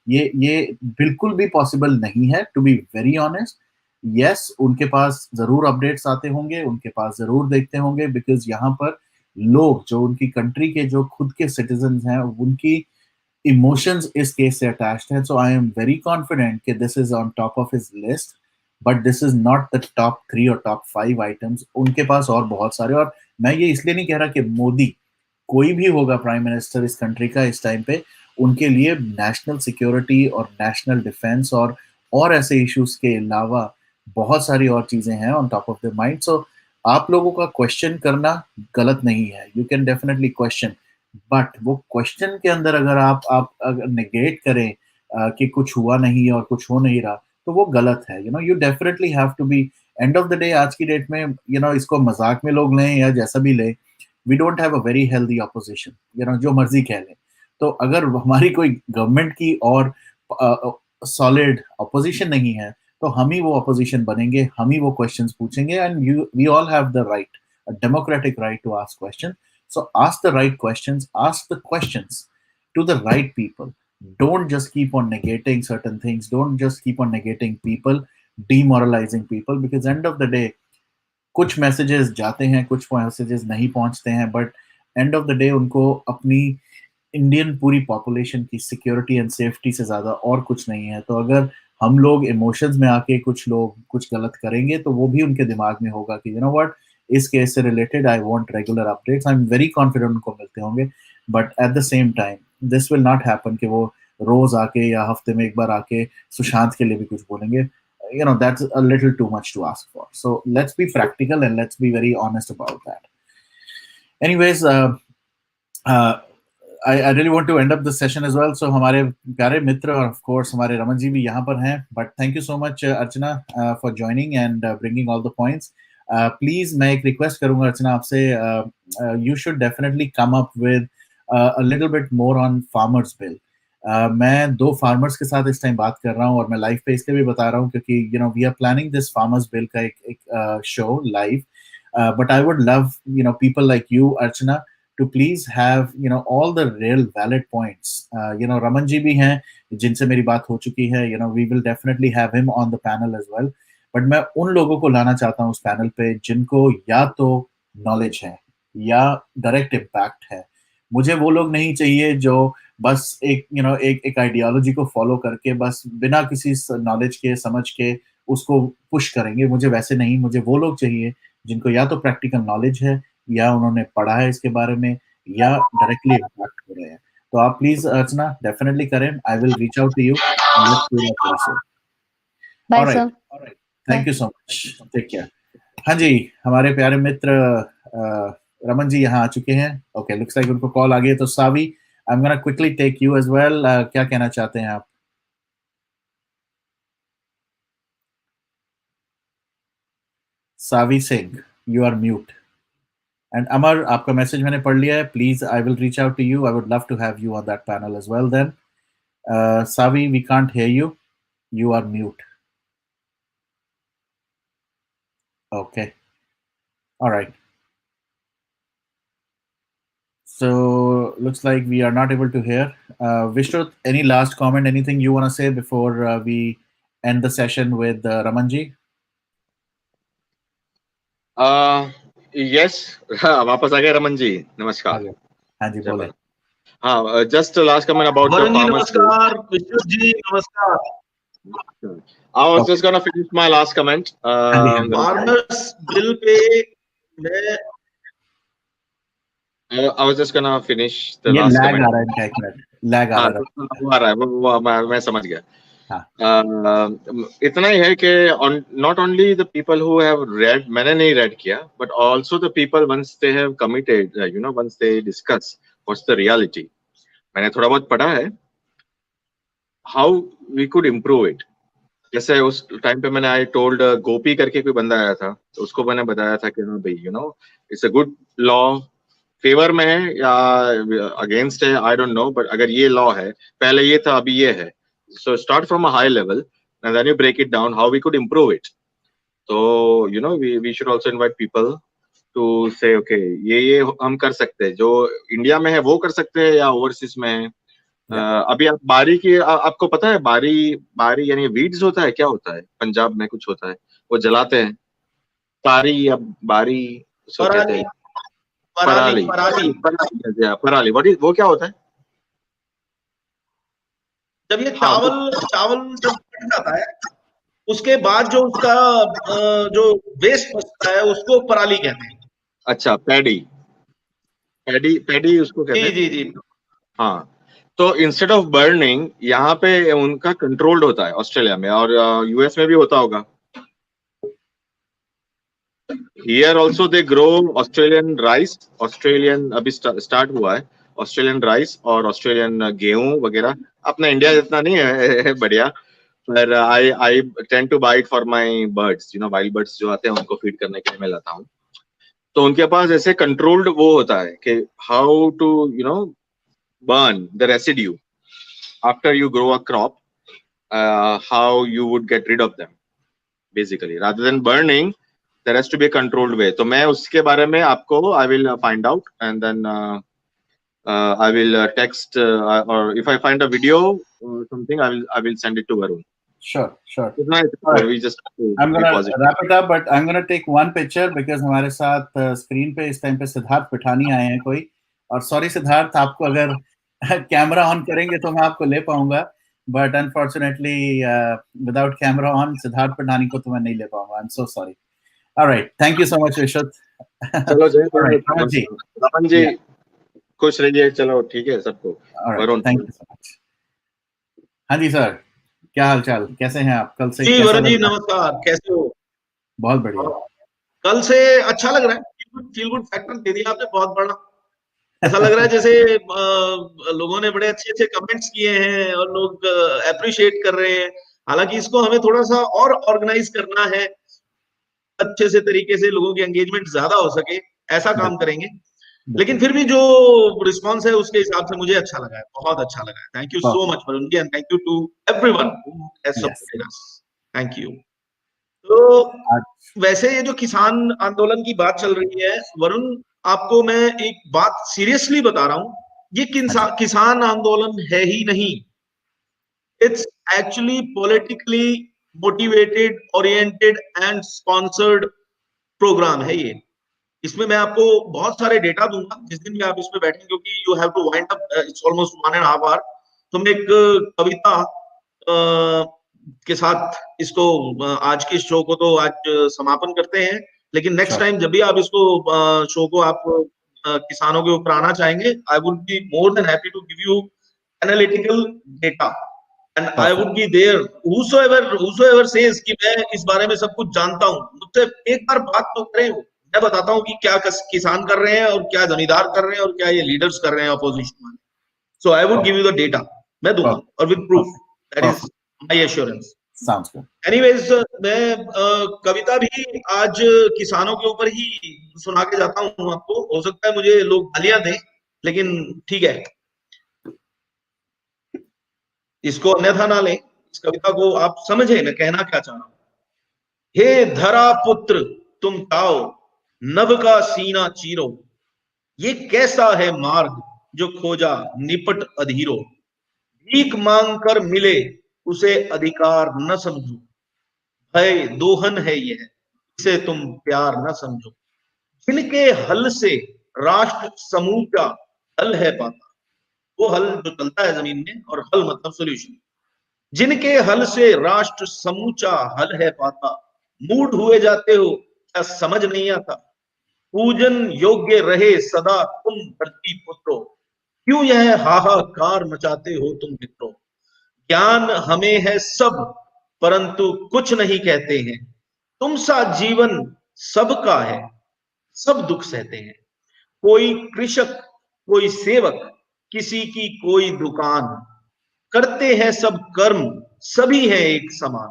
ये बिल्कुल भी पॉसिबल नहीं है, to be very honest. Yes उनके पास जरूर अपडेट्स आते होंगे, उनके पास जरूर देखते होंगे, बिकॉज यहाँ पर लोग जो उनकी कंट्री के जो खुद के सिटीजन हैं, उनकी इमोशंस इस केस से अटैच्ड हैं। सो आई एम वेरी कॉन्फिडेंट कि this is on top of his list, but this is not the top 3 और टॉप 5 आइटम्स। उनके पास और बहुत सारे, और मैं ये इसलिए नहीं कह रहा कि मोदी, कोई भी होगा प्राइम मिनिस्टर इस कंट्री का इस टाइम पे, उनके लिए नेशनल सिक्योरिटी और नेशनल डिफेंस और ऐसे इश्यूज के अलावा बहुत सारी और चीजें हैं on top of the mind. So आप लोगों का क्वेश्चन करना गलत नहीं है, you can definitely question, but वो क्वेश्चन के अंदर अगर आप अगर नेगेट करें कि कुछ हुआ नहीं और कुछ हो नहीं रहा, तो वो गलत है। You definitely have to be, end of the day आज की डेट में इसको मजाक में लोग लें या जैसा भी लें, we don't have a very healthy opposition, जो मर्जी कह लें। तो अगर हमारी कोई गवर्नमेंट की और सॉलिड ऑपोजिशन नहीं है, तो हम ही वो ऑपोजिशन बनेंगे, हम ही वो क्वेश्चंस पूछेंगे, and we all have the right, a democratic right to ask question. So ask the right questions, ask the questions to the right people. Don't just keep on negating certain things. Don't just keep on negating people, demoralizing people, because end of the day, कुछ messages जाते हैं, कुछ messages नहीं पहुंचते हैं, but and of the day उनको अपनी Indian पूरी पॉपुलेशन की सिक्योरिटी एंड सेफ्टी से ज्यादा और कुछ नहीं है। तो अगर हम लोग इमोशंस में आके कुछ लोग कुछ गलत करेंगे, तो वो भी उनके दिमाग में होगा कि व्हाट, इस केस से related I want regular updates. I am very confident उनको मिलते होंगे, but at the same time this will not happen कि वो रोज आके या हफ्ते में एक बार आके सुशांत के लिए भी कुछ बोलेंगे। That's a little too much to ask for. So let's be practical and let's be very honest about that. Anyways, I really want to end up the session as well. So हमारे प्यारे मित्र और of course हमारे रमन जी भी यहाँ पर हैं. But thank you so much Archana for joining and bringing all the points. Please मैं एक request करूँगा अर्चना आपसे, you should definitely come up with a little bit more on farmers bill. मैं 2 फार्मर्स के साथ इस टाइम बात कर रहा हूँ, और मैं लाइव पे इसलिए भी बता रहा हूँ क्योंकि we are planning this farmers bill का एक show live, but I would love people like you Archana to please have all the real valid points. Raman ji भी हैं जिनसे मेरी बात हो चुकी है, we will definitely have him on the panel as well, but मैं उन लोगों को लाना चाहता हूँ उस पैनल पे जिनको या तो नॉलेज है या डायरेक्ट इम्पैक्ट है। मुझे वो लोग नहीं चाहिए जो बस एक आइडियोलॉजी को फॉलो करके बस बिना किसी नॉलेज के समझ के उसको पुश करेंगे। मुझे वैसे नहीं, मुझे वो लोग चाहिए जिनको या तो प्रैक्टिकल नॉलेज है, या उन्होंने पढ़ा है इसके बारे में, या डायरेक्टली इम्पैक्ट हो रहे हैं। तो आप प्लीज अर्चना डेफिनेटली करें, I will reach out to you and let's do that very soon. Bye sir, alright, thank you so much, take care. हाँ जी, हमारे प्यारे मित्र रमन जी यहाँ आ चुके हैं। ओके, लुक्स लाइक उनको कॉल आ गई है। तो Saavi, I am gonna quickly take you as well, क्या कहना चाहते हैं आप? Saavi Singh, you are mute. And Amar, आपका मैसेज मैंने पढ़ लिया है, please I will reach out to you, I would love to have you on that panel as well. Then Saavi, we can't hear you, you are mute. Okay, all right, so looks like we are not able to hear. Vishnu, any last comment, anything you want to say before we end the session with Ramanji? Yes, वापस आ गए रमन जी, नमस्कार। हाँ जी, बोले। हाँ, just last comment about the farmers bill. नमस्कार, विष्णु जी नमस्कार। I was just gonna finish my last comment. Farmers bill pay मैं I was just gonna finish the ये last लैग comment. आ रहा है इनका, एक मिनट लैग आ हाँ, रहा तो वो आ रहा है, मैं समझ गया. हाँ. इतना ही है कि not only the people who have read, मैंने नहीं रेड किया, but also the people once they have committed, you know, once they discuss what's the reality. मैंने थोड़ा बहुत पढ़ा है how we could improve it. जैसे उस टाइम पे मैंने आई टोल्ड गोपी करके कोई बंदा आया था, तो उसको मैंने बताया था कि हाँ भाई, you know, it's a good law, favour में है या अगेंस्ट है, आई डोंट नो, बट अगर ये लॉ है, पहले ये था अभी ये है, so start from a high level and then you break it down how we could improve it. तो you know we should also invite people to say okay ये हम कर सकते हैं, जो इंडिया में है वो कर सकते हैं या ओवरसीज में है. अभी आप बारी की आपको पता है, बारी बारी यानी वीड्स होता है, क्या होता है पंजाब में कुछ होता है, वो जलाते हैं, तारी या बारी उसको कहते पराली हैं. पराली पराली पराली पराली वो क्या होता है? जब ये हाँ चावल चावल जब कट जाता है उसके बाद जो उसका जो वेस्ट बचता है उसको पराली कहते हैं. अच्छा, पैडी पैडी पैडी उसको कहते जी हैं. जी जी. हाँ, तो इंस्टेड ऑफ बर्निंग यहाँ पे उनका कंट्रोल्ड होता है ऑस्ट्रेलिया में, और यूएस में भी होता होगा. Here also they grow Australian rice, Australian अभी स्टार्ट हुआ है ऑस्ट्रेलियन राइस और ऑस्ट्रेलियन गेहूं वगैरह. अपना इंडिया जितना नहीं है बढ़िया, पर I tend to buy it for my birds, you know, wild birds जो आते हैं उनको फीड करने के लिए मैं लाता हूँ. तो उनके पास ऐसे कंट्रोल्ड वो होता है कि how to, you know, burn the residue after you grow a crop, how you would get rid of them basically rather than burning. There has to be a controlled way. तो मैं उसके बारे में आपको I will find out and then I will text or if I find a video or something I will send it to Varun. Sure. All right. We just I'm be gonna positive. wrap it up, but I'm gonna take one picture because हमारे साथ screen पे इस time पे सिद्धार्थ पिठानी आए हैं कोई. और sorry Siddharth, आपको अगर कैमरा ऑन करेंगे तो मैं आपको ले पाऊंगा, but unfortunately without camera on Siddharth Pithani को तो मैं नहीं ले पाऊंगा. I am so sorry. Alright, thank you so much विशुद्ध. चलो जय रमन जी. रमन जी खुश रहिए. चलो ठीक है सबको. Varun, thank you so much. हाँ जी सर, क्या हाल चाल, कैसे हैं आप? कल से जी वरुण जी नमस्कार, कैसे हो? बहुत बढ़िया. कल से अच्छा लग रहा है, फील गुड फैक्टर दे दिया आपने बहुत बड़ा. ऐसा लग रहा है जैसे लोगों ने बड़े अच्छे अच्छे कमेंट्स किए हैं और लोग अप्रिशिएट कर रहे हैं. हालांकि इसको हमें थोड़ा सा और ऑर्गेनाइज करना है, अच्छे से तरीके से लोगों की एंगेजमेंट ज्यादा हो सके, ऐसा काम करेंगे. लेकिन फिर भी जो रिस्पांस है उसके हिसाब से मुझे अच्छा लगा है, बहुत अच्छा लगा है. Thank you so much Varun ji and thank you to everyone who has supported us. Thank you. तो वैसे ये जो किसान आंदोलन की बात चल रही है वरुण, आपको मैं एक बात सीरियसली बता रहा हूं, ये किसान आंदोलन है ही नहीं. It's actually politically motivated, oriented and sponsored program है ये. इसमें मैं आपको बहुत सारे डेटा दूंगा जिस दिन भी आप इस पे बैठेंगे, क्योंकि you have to wind up, it's almost 1.5 hour. तो मैं एक कविता के साथ इसको आज के शो को तो आज समापन करते हैं. लेकिन नेक्स्ट टाइम जब भी आप इसको शो को आप किसानों के ऊपर आना चाहेंगे, I would be more than happy to give you analytical data and I would be there. whosoever says कि मैं इस बारे में सब कुछ जानता हूं, मुझसे एक बार बात तो करें. मैं बताता हूं कि क्या किसान कर रहे हैं और क्या जमींदार कर रहे हैं और क्या ये लीडर्स कर रहे हैं अपोजिशन वाले. So I would give you the data, मैं दूंगा और with proof. That is my assurance. Sounds good. Anyways, मैं कविता भी आज किसानों के ऊपर ही सुना के जाता हूं आपको. हो सकता है मुझे लोग गालियां दें, लेकिन ठीक है, इसको अन्यथा ना लें. इस कविता को आप समझे मैं कहना क्या चाह रहा हूं. हे धरा पुत्र तुम ताओ, नभ का सीना चीरो, ये कैसा है मार्ग जो खोजा निपट अधीरो. भीख मांग कर मिले उसे अधिकार न समझो, भय दोहन है यह इसे तुम प्यार न समझो. जिनके हल से राष्ट्र समूचा हल है पाता, वो हल जो चलता है जमीन में, और हल मतलब सोल्यूशन. जिनके हल से राष्ट्र समूचा हल है पाता, मूड हुए जाते हो क्या समझ नहीं आता, पूजन योग्य रहे सदा तुम धरती पुत्रो, क्यों यह हाहाकार मचाते हो तुम मित्रों, ज्ञान हमें है सब परंतु कुछ नहीं कहते हैं, तुम सा जीवन सबका है सब दुख सहते हैं, कोई कृषक कोई सेवक किसी की कोई दुकान, करते हैं सब कर्म सभी हैं एक समान,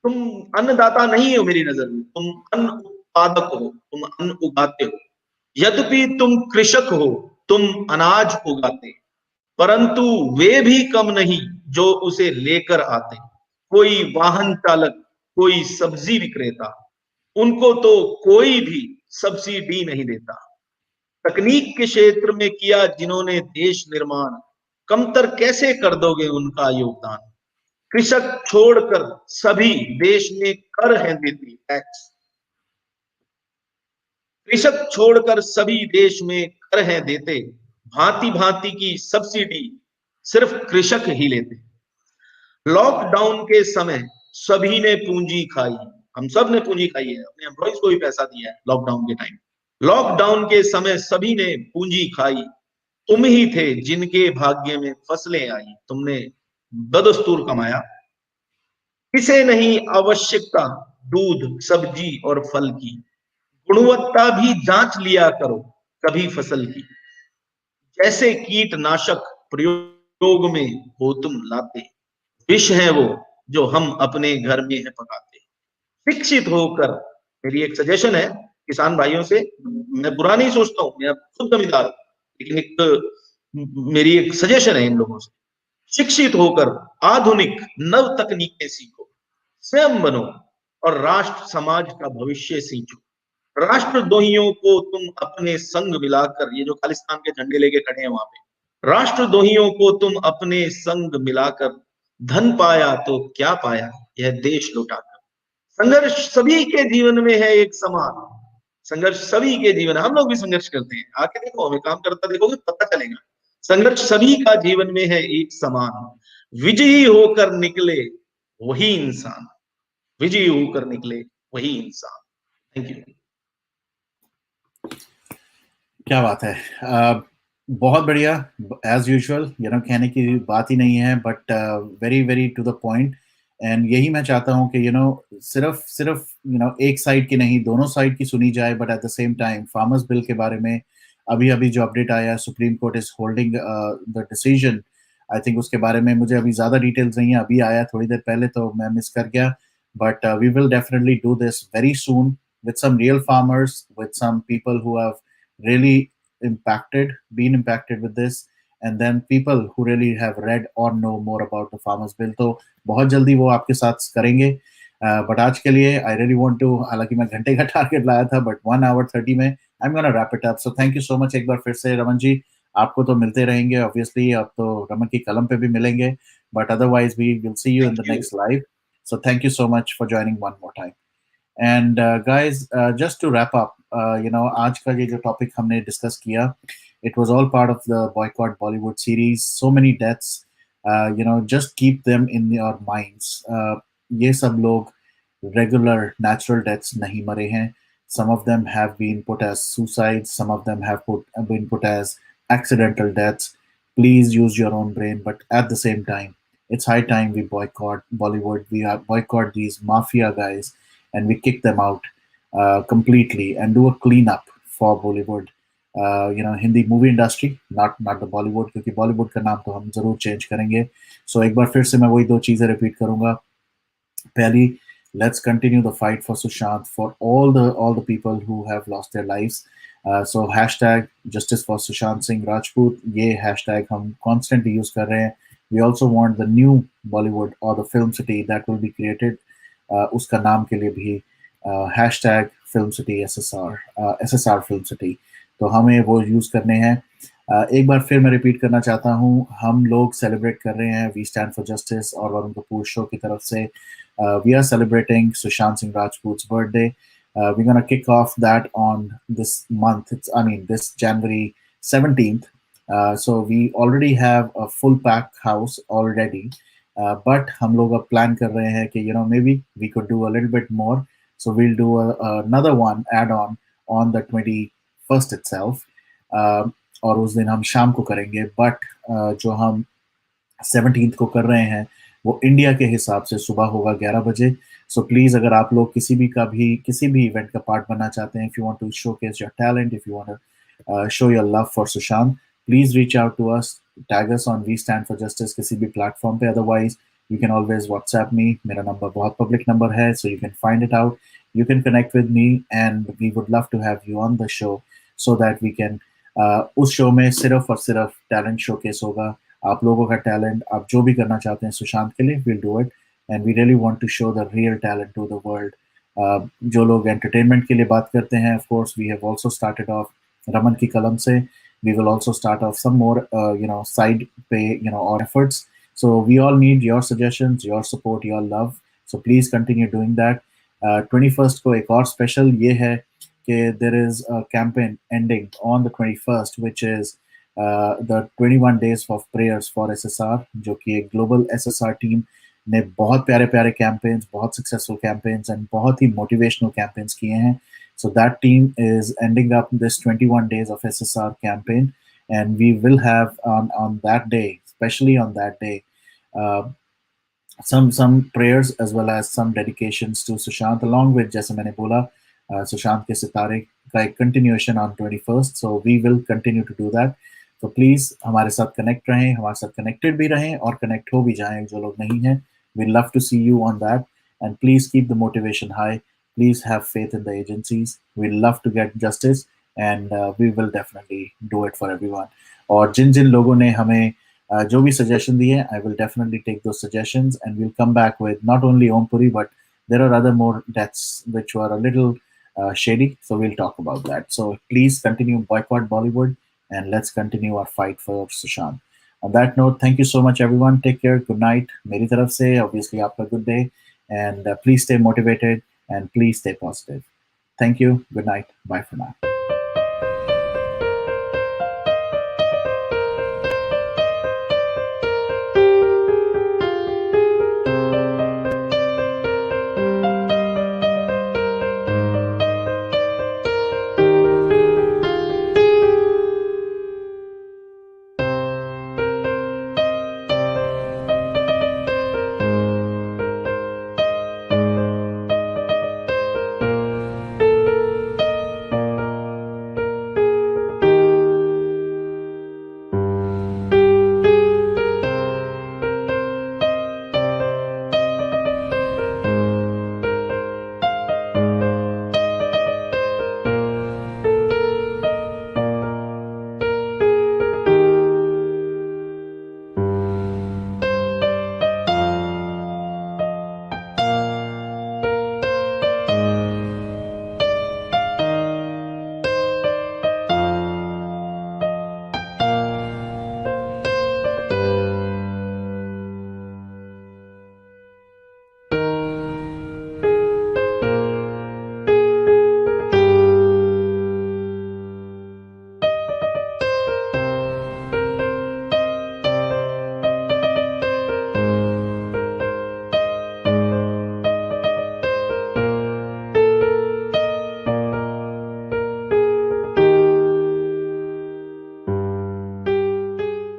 तुम अन्नदाता नहीं हो मेरी नजर में, तुम अन्न उत्पादक हो, तुम अन्न उगाते हो, यद्यपि तुम कृषक हो तुम अनाज उगाते, परंतु वे भी कम नहीं जो उसे लेकर आते, कोई वाहन चालक कोई सब्जी विक्रेता, उनको तो कोई भी सब्सिडी नहीं देता, तकनीक के क्षेत्र में किया जिन्होंने देश निर्माण, कमतर कैसे कर दोगे उनका योगदान, कृषक छोड़कर सभी देश में कर हैं देते टैक्स, कृषक छोड़कर सभी देश में कर हैं देते, भांति भांति की सब्सिडी सिर्फ कृषक ही लेते, लॉकडाउन के समय सभी ने पूंजी खाई, हम सब ने पूंजी खाई है, अपने एम्प्लॉइज को भी पैसा दिया है लॉकडाउन के टाइम, लॉकडाउन के समय सभी ने पूंजी खाई, तुम ही थे जिनके भाग्य में फसलें आई, तुमने बदस्तूर कमाया, किसे नहीं आवश्यकता दूध सब्जी और फल की, गुणवत्ता भी जांच लिया करो कभी फसल की, जैसे कीटनाशक प्रयोग में हो तुम लाते, विष है वो जो हम अपने घर में है पकाते, शिक्षित होकर, मेरी एक सजेशन है किसान भाइयों से, मैं बुरा नहीं सोचता हूँ, मैं खुद जमींदार हूं, लेकिन एक मेरी एक सजेशन है इन लोगों से, शिक्षित होकर आधुनिक नव तकनीकें सीखो, स्वयं बनो और राष्ट्र समाज का भविष्य सींचो, राष्ट्रद्रोहियों को तुम अपने संग मिलाकर, ये जो खालिस्तान के झंडे लेके खड़े हैं वहां पे, राष्ट्रद्रोहियों को तुम अपने संग मिलाकर, धन पाया तो क्या पाया यह देश लुटाकर, संघर्ष सभी के जीवन में है एक समान, संघर्ष सभी के जीवन, हम लोग भी संघर्ष करते हैं, आके देखो हमें काम करता देखोगे पता चलेगा, संघर्ष सभी का जीवन में है एक समान, विजयी होकर निकले वही इंसान, विजयी होकर निकले वही इंसान। Thank you. क्या बात है, बहुत बढ़िया, एज यूजुअल, कहने की बात ही नहीं है, but very very to the point, and यही मैं चाहता हूँ कि सिर्फ सिर्फ एक साइड की नहीं, दोनों साइड की सुनी जाए, but at the same time farmers bill के बारे में अभी अभी जो अपडेट आया, supreme court is holding the decision, I think उसके बारे में मुझे अभी ज़्यादा डिटेल्स नहीं है, अभी आया थोड़ी देर पहले तो मैं मिस कर गया, but we will definitely do this very soon with some real farmers, with some people who have really been impacted with this, and then people who really have read or know more about the farmers bill. तो बहुत जल्दी वो आपके साथ करेंगे, but आज के लिए आई रियली वांट टू, हालांकि मैं घंटे का टारगेट लाया था, बट 1 hour 30 में आई am gonna wrap it up. So thank you so much एक बार फिर से रमन जी, आपको तो मिलते रहेंगे ऑब्वियसली, अब तो रमन की कलम पे भी मिलेंगे, but otherwise we will see you in the next live. So thank you so much for joining one more time. And guys, just to wrap up, आज का ये जो टॉपिक हमने डिस्कस किया, it was all part of the Boycott Bollywood series. So many deaths, just keep them in your minds. ये सब लोग regular natural deaths नहीं मरे हैं. Some of them have been put as suicides. Some of them have been put as accidental deaths. Please use your own brain, but at the same time, it's high time we boycott Bollywood. We boycott these mafia guys, and we kick them out completely and do a cleanup for Bollywood. Hindi movie industry, not the Bollywood, क्योंकि Bollywood का नाम तो हम जरूर change करेंगे। So एक बार फिर से मैं वही दो चीजें रिपीट करूंगा। पहली, let's continue the fight for Sushant, for all the people who have lost their lives. So hashtag justice for Sushant Singh Rajput, ये hashtag हम constantly use कर रहे हैं। We also want the new Bollywood or the film city that will be created, उसका नाम के लिए भी hashtag film city SSR film city, तो हमें वो यूज़ करने हैं। एक बार फिर मैं रिपीट करना चाहता हूँ, हम लोग सेलिब्रेट कर रहे हैं वी स्टैंड फॉर जस्टिस और वरुण कपूर शो की तरफ से, we are celebrating Sushant Singh Rajput's birthday. We're gonna kick off that on this month, this January 17th. So we already have a full pack house already. but हम लोग अब plan कर रहे हैं कि maybe we could do a little bit more, so we'll do another one add on the 21st itself. और उस दिन हम शाम को करेंगे, but जो हम 17th को कर रहे हैं वो इंडिया के हिसाब से सुबह होगा 11 बजे. सो प्लीज अगर आप लोग किसी भी इवेंट का पार्ट बनना चाहते हैं, if you want to showcase your talent, if you want to show your love for Sushant, please reach out to us, tag us on we stand for justice किसी भी प्लेटफॉर्म पे. Otherwise you can always WhatsApp me, मेरा नंबर बहुत public number है, so you can find it out, you can connect with me, and we would love to have you on the show so that we can उस show में सिर्फ और सिर्फ talent showcase होगा, आप लोगों का टैलेंट, आप जो भी करना चाहते हैं सुशांत के लिए, we'll do it, and we really want to show the real talent to the world. जो लोग एंटरटेनमेंट के लिए बात करते हैं, of course we have also started off Raman की कलम से, we will also start off some more side पे our efforts. So we all need your suggestions, your support, your love, so please continue doing that. 21st को एक और special ये है कि there is a campaign ending on the 21st, which is the 21 days of prayers for SSR, जो कि एक global SSR team ने बहुत प्यारे प्यारे कैंपेन्स, बहुत सक्सेसफुल कैंपेन्स एंड बहुत ही मोटिवेशनल कैंपेन्स किए हैं. So that team is ending up this 21 days of SSR campaign, and we will have on that day, especially on that day, some prayers as well as some dedications to Sushant, along with जैसे मैंने बोला सुशांत के सितारे का एक continuation on 21st. So we will continue to do that. So please हमारे साथ connect रहें, हमारे साथ connected भी रहें और connect हो भी जाएं जो लोग नहीं हैं. We'd love to see you on that, and please keep the motivation high. Please have faith in the agencies. We'd love to get justice, and we will definitely do it for everyone. और जिन जिन लोगों ने हमें जो भी suggestion दिए, I will definitely take those suggestions, and we'll come back with not only Om Puri, but there are other more deaths which were a little shady, so we'll talk about that. So please continue boycott Bollywood, and let's continue our fight for Sushant. On that note, thank you so much everyone. Take care. Good night. मेरी तरफ से obviously आपका good day, and please stay motivated and please stay positive. Thank you. Good night. Bye for now.